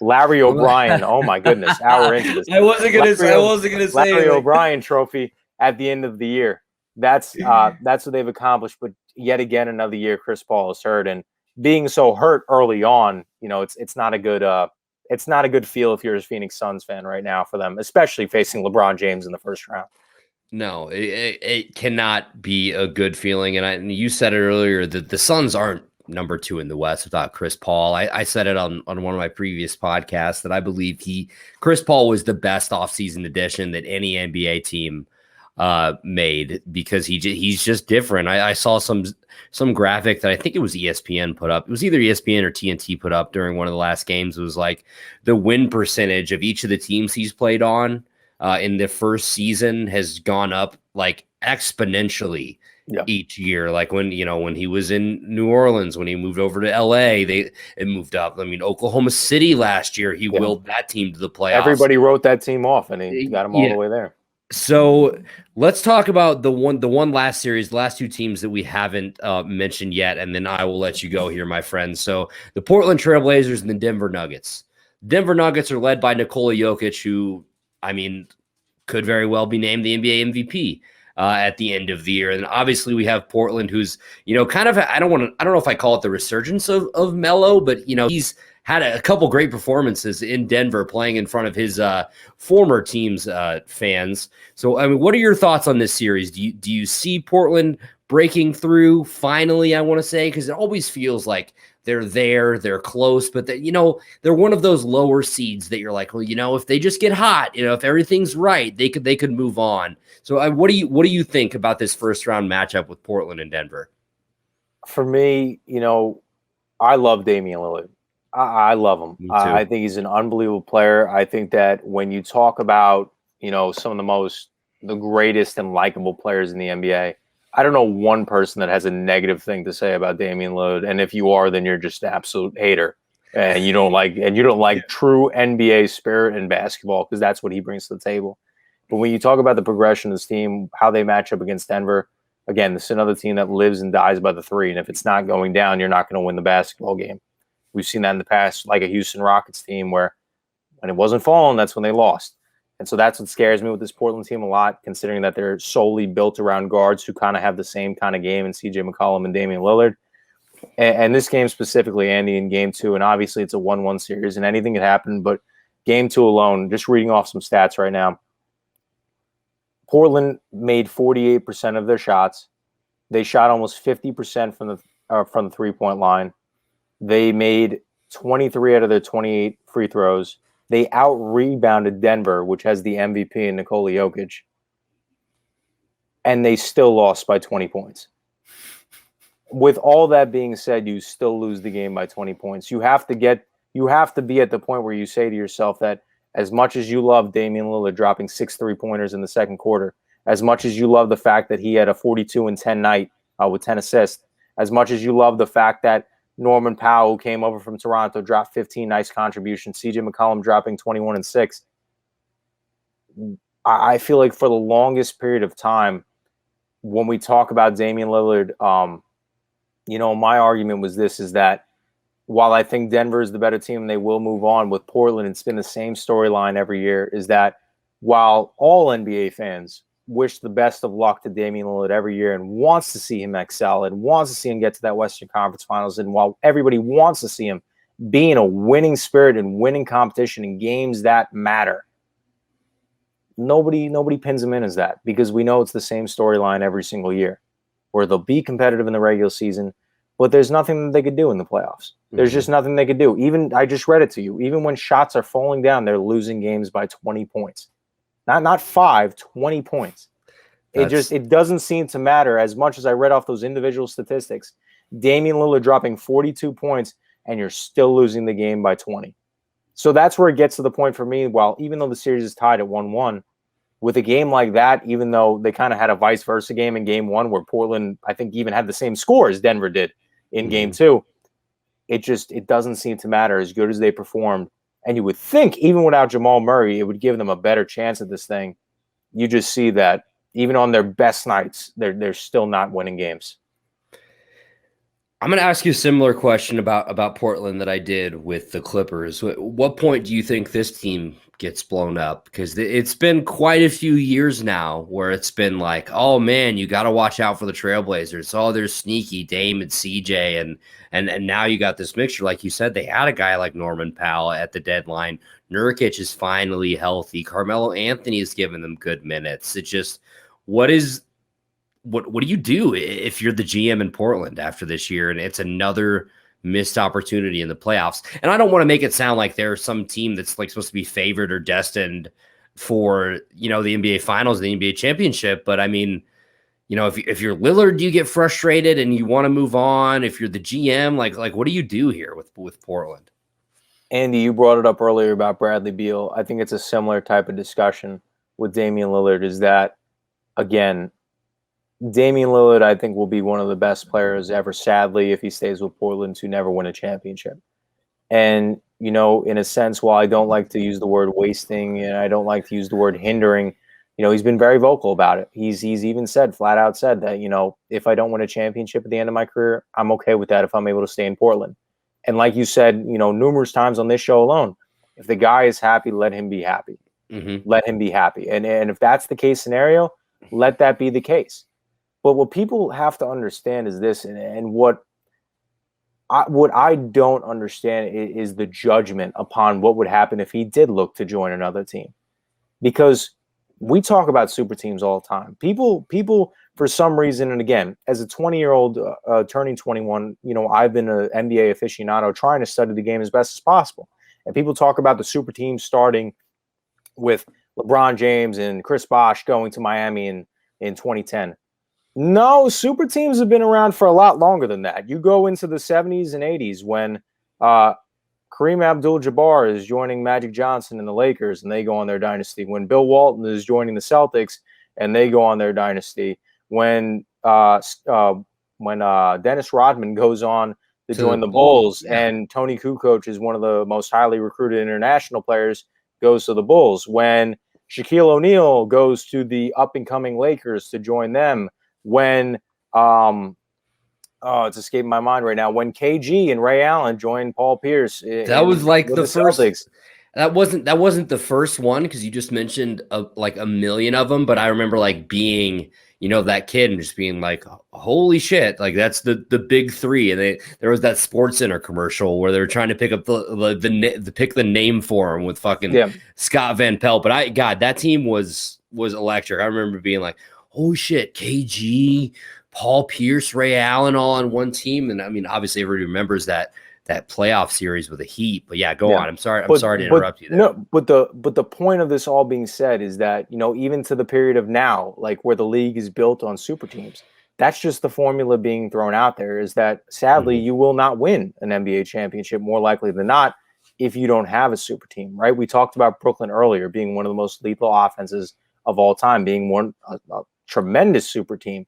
Larry O'Brien. Oh my goodness, hour into this.
I wasn't gonna say
Larry O'Brien Trophy at the end of the year. That's what they've accomplished. But yet again, another year, Chris Paul is hurt, and being so hurt early on, it's not a good feel if you're a Phoenix Suns fan right now for them, especially facing LeBron James in the first round.
No, it cannot be a good feeling. And you said it earlier that the Suns aren't number 2 in the West without Chris Paul. I said it on one of my previous podcasts that I believe Chris Paul was the best offseason addition that any NBA team made, because he's just different. I saw some graphic that I think it was ESPN put up. It was either ESPN or TNT put up during one of the last games. It was the win percentage of each of the teams he's played on in the first season has gone up exponentially each year. When he was in New Orleans, when he moved over to LA, it moved up. Oklahoma City last year, he willed that team to the playoffs.
Everybody wrote that team off, and he got them all the way there.
So let's talk about the one last series, the last 2 teams that we haven't mentioned yet, and then I will let you go here, my friends. So the Portland Trailblazers and the Denver Nuggets. Denver Nuggets are led by Nikola Jokic, who, could very well be named the NBA MVP. at the end of the year. And obviously we have Portland, who's, kind of, I don't know if I call it the resurgence of Melo, but, he's had a couple great performances in Denver playing in front of his former team's fans. So, I mean, what are your thoughts on this series? Do you see Portland breaking through finally, I want to say, because it always feels like they're close, but they're one of those lower seeds that you're like, well, if they just get hot, if everything's right, they could move on. So what do you think about this first round matchup with Portland and Denver?
For me, I love Damian Lillard. I love him. I think he's an unbelievable player. I think that when you talk about, some of the greatest and likable players in the NBA, I don't know one person that has a negative thing to say about Damian Lillard. And if you are, then you're just an absolute hater. And you don't like true NBA spirit in basketball, because that's what he brings to the table. But when you talk about the progression of this team, how they match up against Denver, again, this is another team that lives and dies by the three. And if it's not going down, you're not going to win the basketball game. We've seen that in the past, like a Houston Rockets team, where when it wasn't falling, that's when they lost. And so that's what scares me with this Portland team a lot, considering that they're solely built around guards who kind of have the same kind of game in CJ McCollum and Damian Lillard. And this game specifically, Andy, in game 2, and obviously it's a 1-1 series and anything could happen, but game 2 alone, just reading off some stats right now, Portland made 48% of their shots. They shot almost 50% from the three-point line. They made 23 out of their 28 free throws. They out-rebounded Denver, which has the MVP in Nikola Jokic, and they still lost by 20 points. With all that being said, you still lose the game by 20 points. You have to be at the point where you say to yourself that as much as you love Damian Lillard dropping 6 3-pointers in the second quarter, as much as you love the fact that he had a 42-10 night with 10 assists, as much as you love the fact that Norman Powell, who came over from Toronto, dropped 15 nice contributions, CJ McCollum dropping 21 and 6. I feel like for the longest period of time, when we talk about Damian Lillard, my argument was this, is that while I think Denver is the better team and they will move on with Portland, it's been the same storyline every year, is that while all NBA fans wish the best of luck to Damian Lillard every year and wants to see him excel and wants to see him get to that Western Conference Finals, and while everybody wants to see him be in a winning spirit and winning competition in games that matter, nobody pins him in as that, because we know it's the same storyline every single year, where they'll be competitive in the regular season, but there's nothing that they could do in the playoffs. There's just nothing they could do. Even, I just read it to you, even when shots are falling down, they're losing games by 20 points. Not 5, 20 points. It doesn't seem to matter as much as I read off those individual statistics. Damian Lillard dropping 42 points, and you're still losing the game by 20. So that's where it gets to the point for me, even though the series is tied at 1-1, with a game like that, even though they kind of had a vice versa game in game 1 where Portland, I think, even had the same score as Denver did in game 2, it doesn't seem to matter as good as they performed. And you would think, even without Jamal Murray, it would give them a better chance at this thing. You just see that even on their best nights, they're still not winning games.
I'm going to ask you a similar question about Portland that I did with the Clippers. What point do you think this team gets blown up? Because it's been quite a few years now where it's been like, oh man, you got to watch out for the Trailblazers. Oh, there's sneaky Dame and CJ, and now you got this mixture. Like you said, they had a guy like Norman Powell at the deadline. Nurkic is finally healthy. Carmelo Anthony is giving them good minutes. It's just, what do you do if you're the GM in Portland after this year and it's another missed opportunity in the playoffs? And I don't want to make it sound like they're some team that's like supposed to be favored or destined for, the NBA Finals, the NBA Championship. But I mean, if you're Lillard, do you get frustrated and you want to move on? If you're the GM, like what do you do here with Portland?
Andy, you brought it up earlier about Bradley Beal. I think it's a similar type of discussion with Damian Lillard, is that, again, Damian Lillard, I think, will be one of the best players ever, sadly, if he stays with Portland, to never win a championship. And, in a sense, while I don't like to use the word wasting and I don't like to use the word hindering, he's been very vocal about it. He's even flat out said that, if I don't win a championship at the end of my career, I'm okay with that if I'm able to stay in Portland. And like you said, numerous times on this show alone, if the guy is happy, let him be happy. Mm-hmm. Let him be happy. And if that's the case scenario, let that be the case. But what people have to understand is this, and what I don't understand is the judgment upon what would happen if he did look to join another team. Because we talk about super teams all the time. People, for some reason, and again, as a 20-year-old turning 21, I've been an NBA aficionado trying to study the game as best as possible. And people talk about the super team starting with LeBron James and Chris Bosh going to Miami in 2010. No, super teams have been around for a lot longer than that. You go into the 70s and 80s when Kareem Abdul-Jabbar is joining Magic Johnson in the Lakers and they go on their dynasty. When Bill Walton is joining the Celtics and they go on their dynasty. When Dennis Rodman goes on to join the Bulls, and Tony Kukoc is one of the most highly recruited international players, goes to the Bulls. When Shaquille O'Neal goes to the up-and-coming Lakers to join them. When it's escaping my mind right now. When KG and Ray Allen joined Paul Pierce,
that was like the first.
Celtics.
That wasn't the first one, because you just mentioned like a million of them. But I remember like being that kid and just being like, holy shit, like that's the big three. And there was that Sports Center commercial where they were trying to pick up the pick the name for him with fucking Scott Van Pelt. But that team was electric. I remember being like, oh shit, KG, Paul Pierce, Ray Allen, all on one team. And I mean, obviously everybody remembers that playoff series with the Heat. But go on. I'm sorry to interrupt you there.
No, but the point of this all being said is that, even to the period of now, like where the league is built on super teams, that's just the formula being thrown out there, is that sadly you will not win an NBA championship more likely than not if you don't have a super team, right? We talked about Brooklyn earlier being one of the most lethal offenses of all time, being a tremendous super team.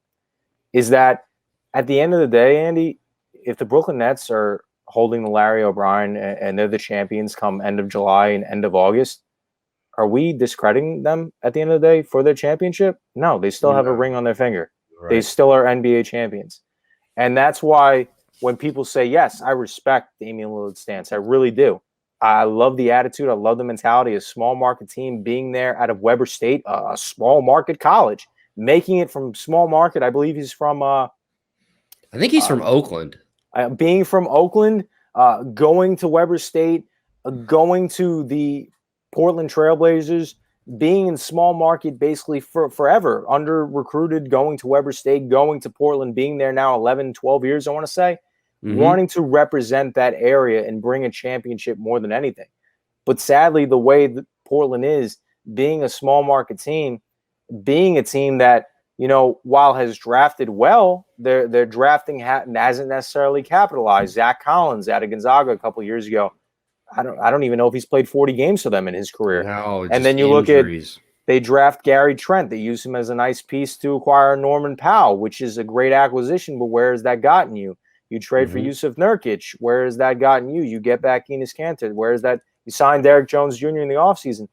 Is that at the end of the day, Andy, if the Brooklyn Nets are holding the Larry O'Brien and they're the champions come end of July and end of August, are we discrediting them at the end of the day for their championship? No, they still have a ring on their finger. Right. They still are NBA champions. And that's why when people say, yes, I respect Damian Lillard's stance, I really do. I love the attitude. I love the mentality. A small market team being there out of Weber State, a small market college, making it from small market. I believe he's from
I think he's from Oakland.
Being from Oakland, going to Weber State, going to the Portland Trailblazers, being in small market basically forever, under recruited, going to Weber State, going to Portland, being there now 11, 12 years, I want to say, wanting to represent that area and bring a championship more than anything. But sadly, the way that Portland is, being a small market team, being a team that, while has drafted well, their drafting hasn't necessarily capitalized. Zach Collins out of Gonzaga a couple of years ago, I don't even know if he's played 40 games for them in his career.
No,
and then you injuries. Look at, they draft Gary Trent. They use him as a nice piece to acquire Norman Powell, which is a great acquisition, but where has that gotten you? You trade for Yusuf Nurkic. Where has that gotten you? You get back Enes Kanter. Where is that? You signed Derek Jones Jr. in the offseason.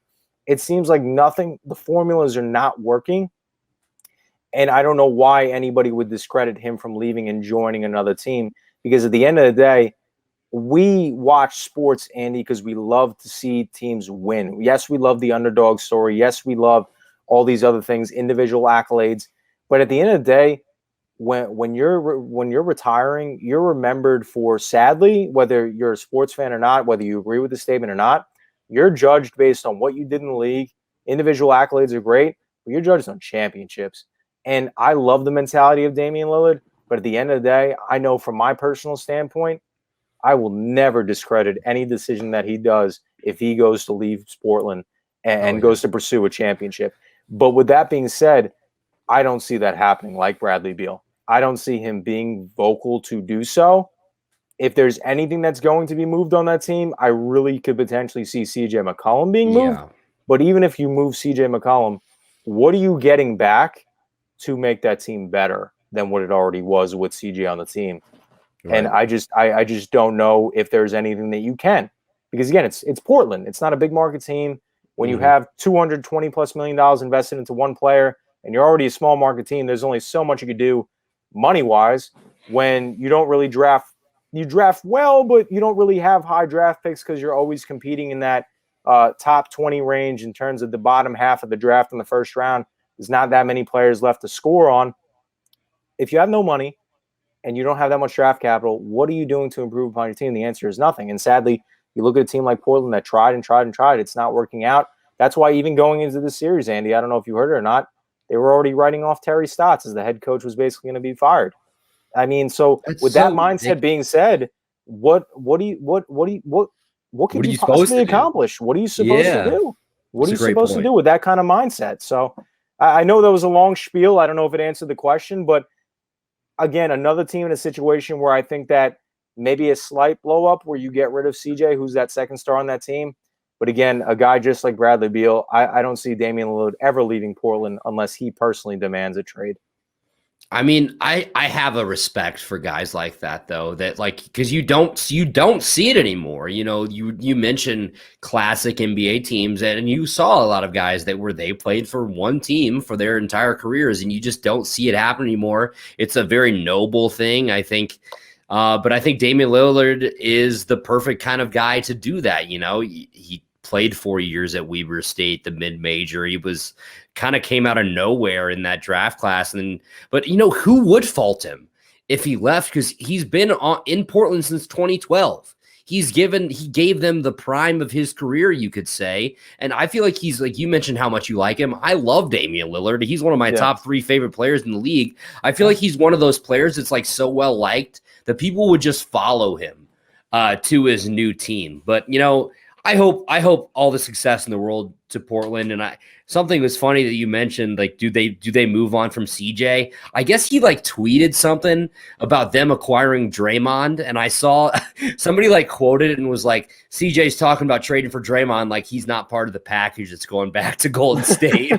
It seems like nothing. The formulas are not working. And I don't know why anybody would discredit him from leaving and joining another team, because at the end of the day, we watch sports, Andy, because we love to see teams win. Yes, we love the underdog story. Yes, we love all these other things, individual accolades. But at the end of the day, when you're retiring, you're remembered for, sadly, whether you're a sports fan or not, whether you agree with the statement or not, you're judged based on what you did in the league. Individual accolades are great, but you're judged on championships. And I love the mentality of Damian Lillard, but at the end of the day, I know from my personal standpoint, I will never discredit any decision that he does if he goes to leave Portland and goes to pursue a championship. But with that being said, I don't see that happening like Bradley Beal. I don't see him being vocal to do so. If there's anything that's going to be moved on that team, I really could potentially see CJ McCollum being moved. Yeah. But even if you move CJ McCollum, what are you getting back to make that team better than what it already was with CJ on the team? Right. And I just don't know if there's anything that you can, because again, it's Portland. It's not a big market team. When you have $220+ million invested into one player and you're already a small market team, there's only so much you could do money wise when you don't really draft. You draft well, but you don't really have high draft picks because you're always competing in that top 20 range in terms of the bottom half of the draft in the first round. There's not that many players left to score on. If you have no money and you don't have that much draft capital, what are you doing to improve upon your team? The answer is nothing. And sadly, you look at a team like Portland that tried and tried and tried. It's not working out. That's why even going into the series, Andy, I don't know if you heard it or not, they were already writing off Terry Stotts as the head coach was basically going to be fired. I mean, so with that mindset being said, what can you possibly accomplish? What are you supposed to do? What are you supposed to do with that kind of mindset? So I know that was a long spiel. I don't know if it answered the question, but again, another team in a situation where I think that maybe a slight blow up where you get rid of CJ, who's that second star on that team. But again, a guy just like Bradley Beal, I don't see Damian Lillard ever leaving Portland unless he personally demands a trade.
I mean, I have a respect for guys like that, though, that like, because you don't see it anymore. You know, you mentioned classic NBA teams, and you saw a lot of guys that they played for one team for their entire careers, and you just don't see it happen anymore. It's a very noble thing, I think. But I think Damian Lillard is the perfect kind of guy to do that. You know, he played 4 years at Weber State, the mid-major. He was kind of came out of nowhere in that draft class. But you know, who would fault him if he left? Because he's been in Portland since 2012. He gave them the prime of his career, you could say. And I feel like he's, like you mentioned how much you like him. I love Damian Lillard. He's one of my top 3 favorite players in the league. I feel like he's one of those players that's like so well liked that people would just follow him to his new team. But you know, I hope all the success in the world to Portland. And something was funny that you mentioned, like, do they move on from CJ? I guess he like tweeted something about them acquiring Draymond, and I saw somebody like quoted it and was like, CJ's talking about trading for Draymond like he's not part of the package that's going back to Golden State,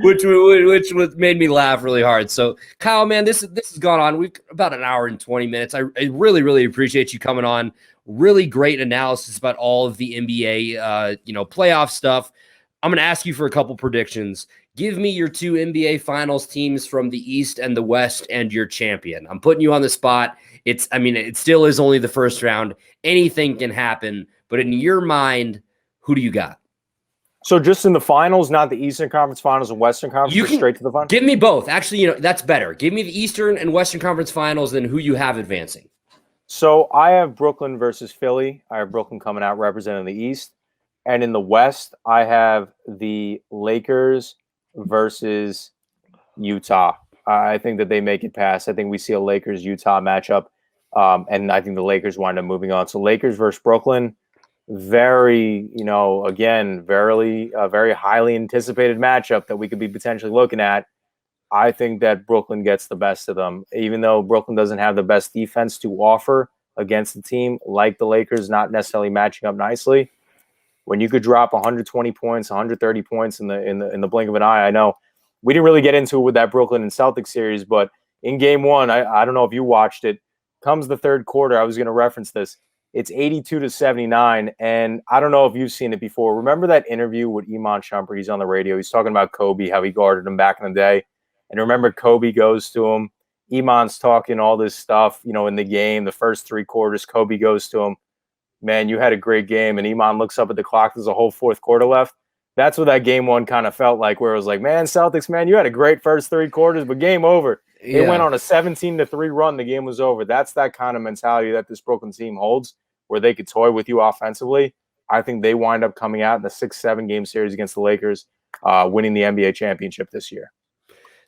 which made me laugh really hard. So Kyle, man, this has gone on. We've about an hour and 20 minutes. I really, really appreciate you coming on. Really great analysis about all of the NBA, playoff stuff. I'm going to ask you for a couple predictions. Give me your 2 NBA Finals teams from the East and the West and your champion. I'm putting you on the spot. It still is only the first round. Anything can happen. But in your mind, who do you got?
So just in the finals, not the Eastern Conference Finals and Western Conference, you can straight to the finals?
Give me both. Actually, that's better. Give me the Eastern and Western Conference Finals, then who you have advancing.
So I have Brooklyn versus Philly. I have Brooklyn coming out representing the East. And in the West, I have the Lakers versus Utah. I think that they make it past. I think we see a Lakers-Utah matchup. And I think the Lakers wind up moving on. So Lakers versus Brooklyn, very highly anticipated matchup that we could be potentially looking at. I think that Brooklyn gets the best of them, even though Brooklyn doesn't have the best defense to offer against a team like the Lakers, not necessarily matching up nicely. When you could drop 120 points, 130 points in the blink of an eye, I know we didn't really get into it with that Brooklyn and Celtics series, but in Game 1, I don't know if you watched it. Comes the third quarter, I was going to reference this. It's 82-79, and I don't know if you've seen it before. Remember that interview with Iman Shumpert? He's on the radio. He's talking about Kobe, how he guarded him back in the day. And remember, Kobe goes to him. Iman's talking all this stuff, in the game, the first 3 quarters. Kobe goes to him, man, you had a great game. And Iman looks up at the clock. There's a whole fourth quarter left. That's what that Game 1 kind of felt like, where it was like, man, Celtics, man, you had a great first 3 quarters, but game over. It went on a 17-3 run. The game was over. That's that kind of mentality that this Brooklyn team holds, where they could toy with you offensively. I think they wind up coming out in the 6-7 game series against the Lakers, winning the NBA championship this year.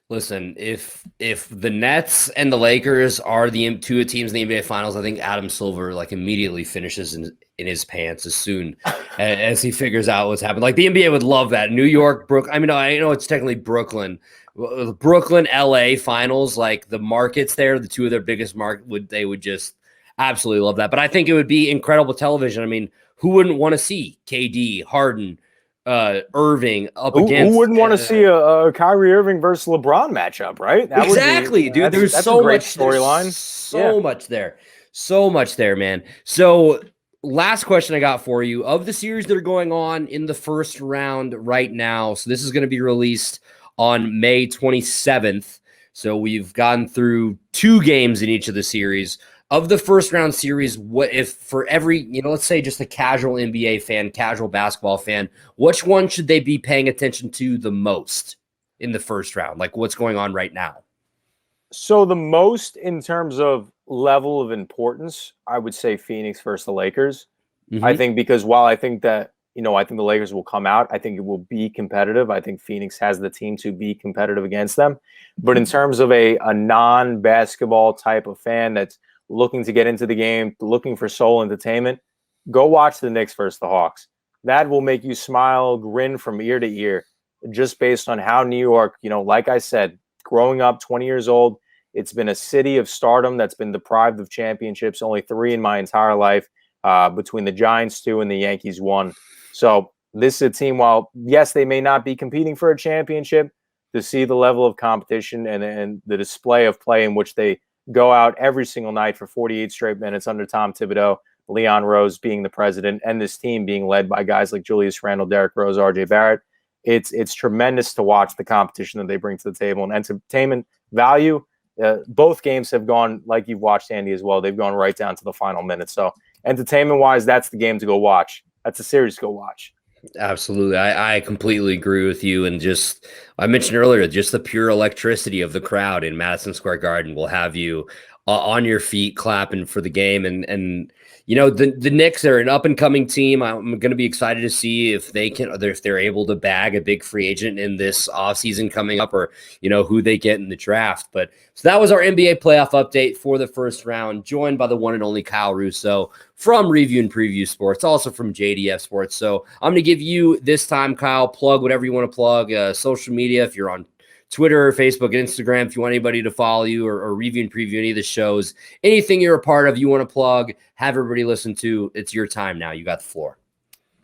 Listen, if the Nets and the Lakers are the 2 teams in the NBA Finals, I think Adam Silver immediately finishes in his pants as soon as he figures out what's happened. Like, the NBA would love that. New York, Brooklyn. I mean, I know it's technically Brooklyn. Brooklyn, LA Finals, like the markets there, the 2 of their biggest market, they would just absolutely love that. But I think it would be incredible television. I mean, who wouldn't want to see KD, Harden, Irving up against?
Who wouldn't want to see a Kyrie Irving versus LeBron matchup, right? That
exactly,
would be,
dude. There's so much storyline. So much there, man. So last question I got for you. Of the series that are going on in the first round right now, so this is going to be released on May 27th. So we've gone through 2 games in each of the series. Of the first round series, what if for every, let's say just a casual NBA fan, casual basketball fan, which one should they be paying attention to the most in the first round? Like what's going on right now?
So the most in terms of level of importance, I would say Phoenix versus the Lakers.
Mm-hmm.
I think because while I think that, I think the Lakers will come out, I think it will be competitive. I think Phoenix has the team to be competitive against them. But in terms of a non-basketball type of fan that's looking to get into the game, looking for soul entertainment, go watch the Knicks versus the Hawks. That will make you smile, grin from ear to ear, just based on how New York, like I said, growing up 20 years old, it's been a city of stardom that's been deprived of championships, only 3 in my entire life, between the Giants 2 and the Yankees 1. So this is a team, while, yes, they may not be competing for a championship, to see the level of competition and the display of play in which they go out every single night for 48 straight minutes under Tom Thibodeau, Leon Rose being the president, and this team being led by guys like Julius Randle, Derrick Rose, RJ Barrett. It's tremendous to watch the competition that they bring to the table. And entertainment value, both games have gone, like you've watched, Andy, as well. They've gone right down to the final minutes. So entertainment-wise, that's the game to go watch. That's a series to go watch.
Absolutely. I completely agree with you. And just, I mentioned earlier, just the pure electricity of the crowd in Madison Square Garden will have you on your feet clapping for the game. And the Knicks are an up and coming team. I'm going to be excited to see if they're able to bag a big free agent in this offseason coming up, or, who they get in the draft. But so that was our NBA playoff update for the first round, joined by the one and only Kyle Russo from Review and Preview Sports, also from JDF Sports. So I'm going to give you this time, Kyle, plug whatever you want to plug, social media, if you're on Twitter, Facebook, and Instagram, if you want anybody to follow you or review and preview any of the shows, anything you're a part of, you want to plug, have everybody listen to, it's your time now. You got the floor.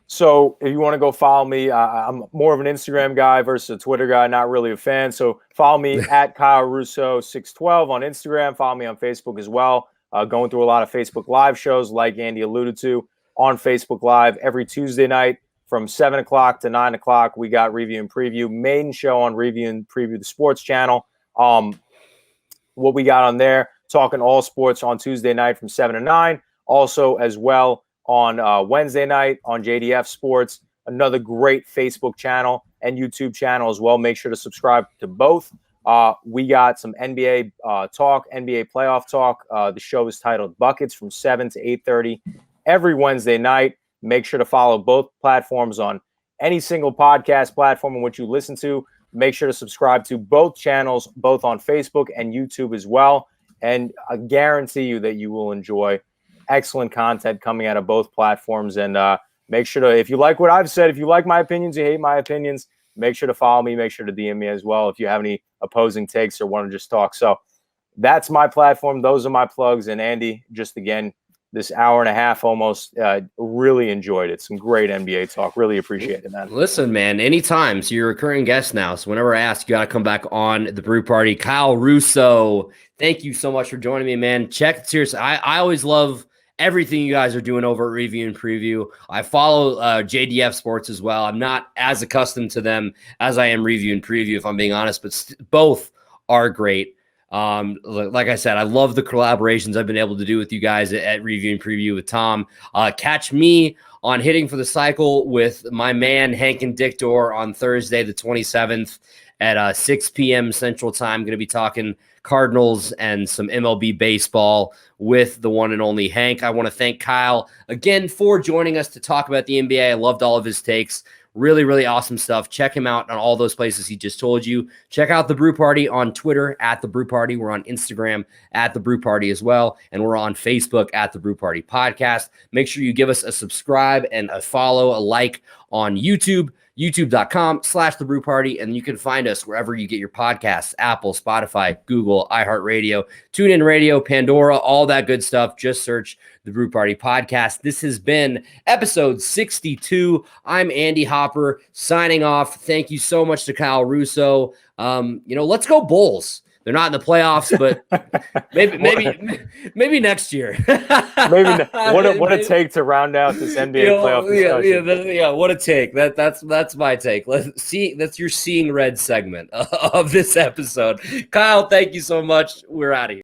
So if you want to go follow me, I'm more of an Instagram guy versus a Twitter guy, not really a fan. So follow me at Kyle Russo 612 on Instagram. Follow me on Facebook as well. Going through a lot of Facebook Live shows, like Andy alluded to, on Facebook Live every Tuesday night from 7 o'clock to 9 o'clock. We got Review and Preview, main show on Review and Preview, the sports channel. What we got on there, talking all sports on Tuesday night from 7 to 9. Also, as well, on Wednesday night on JDF Sports, another great Facebook channel and YouTube channel as well. Make sure to subscribe to both. We got some NBA talk, NBA playoff talk. The show is titled Buckets from 7 to 8:30 every Wednesday night. Make sure to follow both platforms on any single podcast platform in which you listen to. Make sure to subscribe to both channels, both on Facebook and YouTube as well. And I guarantee you that you will enjoy excellent content coming out of both platforms. And make sure to, if you like what I've said, if you like my opinions, you hate my opinions, make sure to follow me. Make sure to DM me as well if you have any opposing takes or want to just talk. So that's my platform. Those are my plugs. And Andy, just again, this hour and a half almost, really enjoyed it. Some great NBA talk. Really appreciate it, man.
Listen, man, anytime. So you're a recurring guest now. So whenever I ask, you got to come back on the Brew Party. Kyle Russo, thank you so much for joining me, man. Seriously, I always love everything you guys are doing over at Review and Preview. I follow JDF Sports as well. I'm not as accustomed to them as I am Review and Preview, if I'm being honest, but both are great. Like I said, I love the collaborations I've been able to do with you guys at Review and Preview with Tom. Catch me on Hitting for the Cycle with my man Hank and Dictor on Thursday, the 27th at 6 p.m. Central Time. Going to be talking Cardinals and some MLB baseball with the one and only Hank. I want to thank Kyle again for joining us to talk about the NBA. I loved all of his takes. Really, really awesome stuff. Check him out on all those places he just told you. Check out The Brew Party on Twitter at The Brew Party. We're on Instagram at The Brew Party as well. And we're on Facebook at The Brew Party Podcast. Make sure you give us a subscribe and a follow, a like on YouTube, youtube.com/The Brew Party. And you can find us wherever you get your podcasts, Apple, Spotify, Google, iHeartRadio, TuneIn Radio, Pandora, all that good stuff. Just search The Brew Party Podcast. This has been episode 62. I'm Andy Hopper signing off. Thank you so much to Kyle Russo. Let's go Bulls. They're not in the playoffs, but maybe next year.
What a take to round out this NBA playoff discussion.
Yeah, what a take. That's my take. Let's see. That's your Seeing Red segment of this episode. Kyle, thank you so much. We're out of here.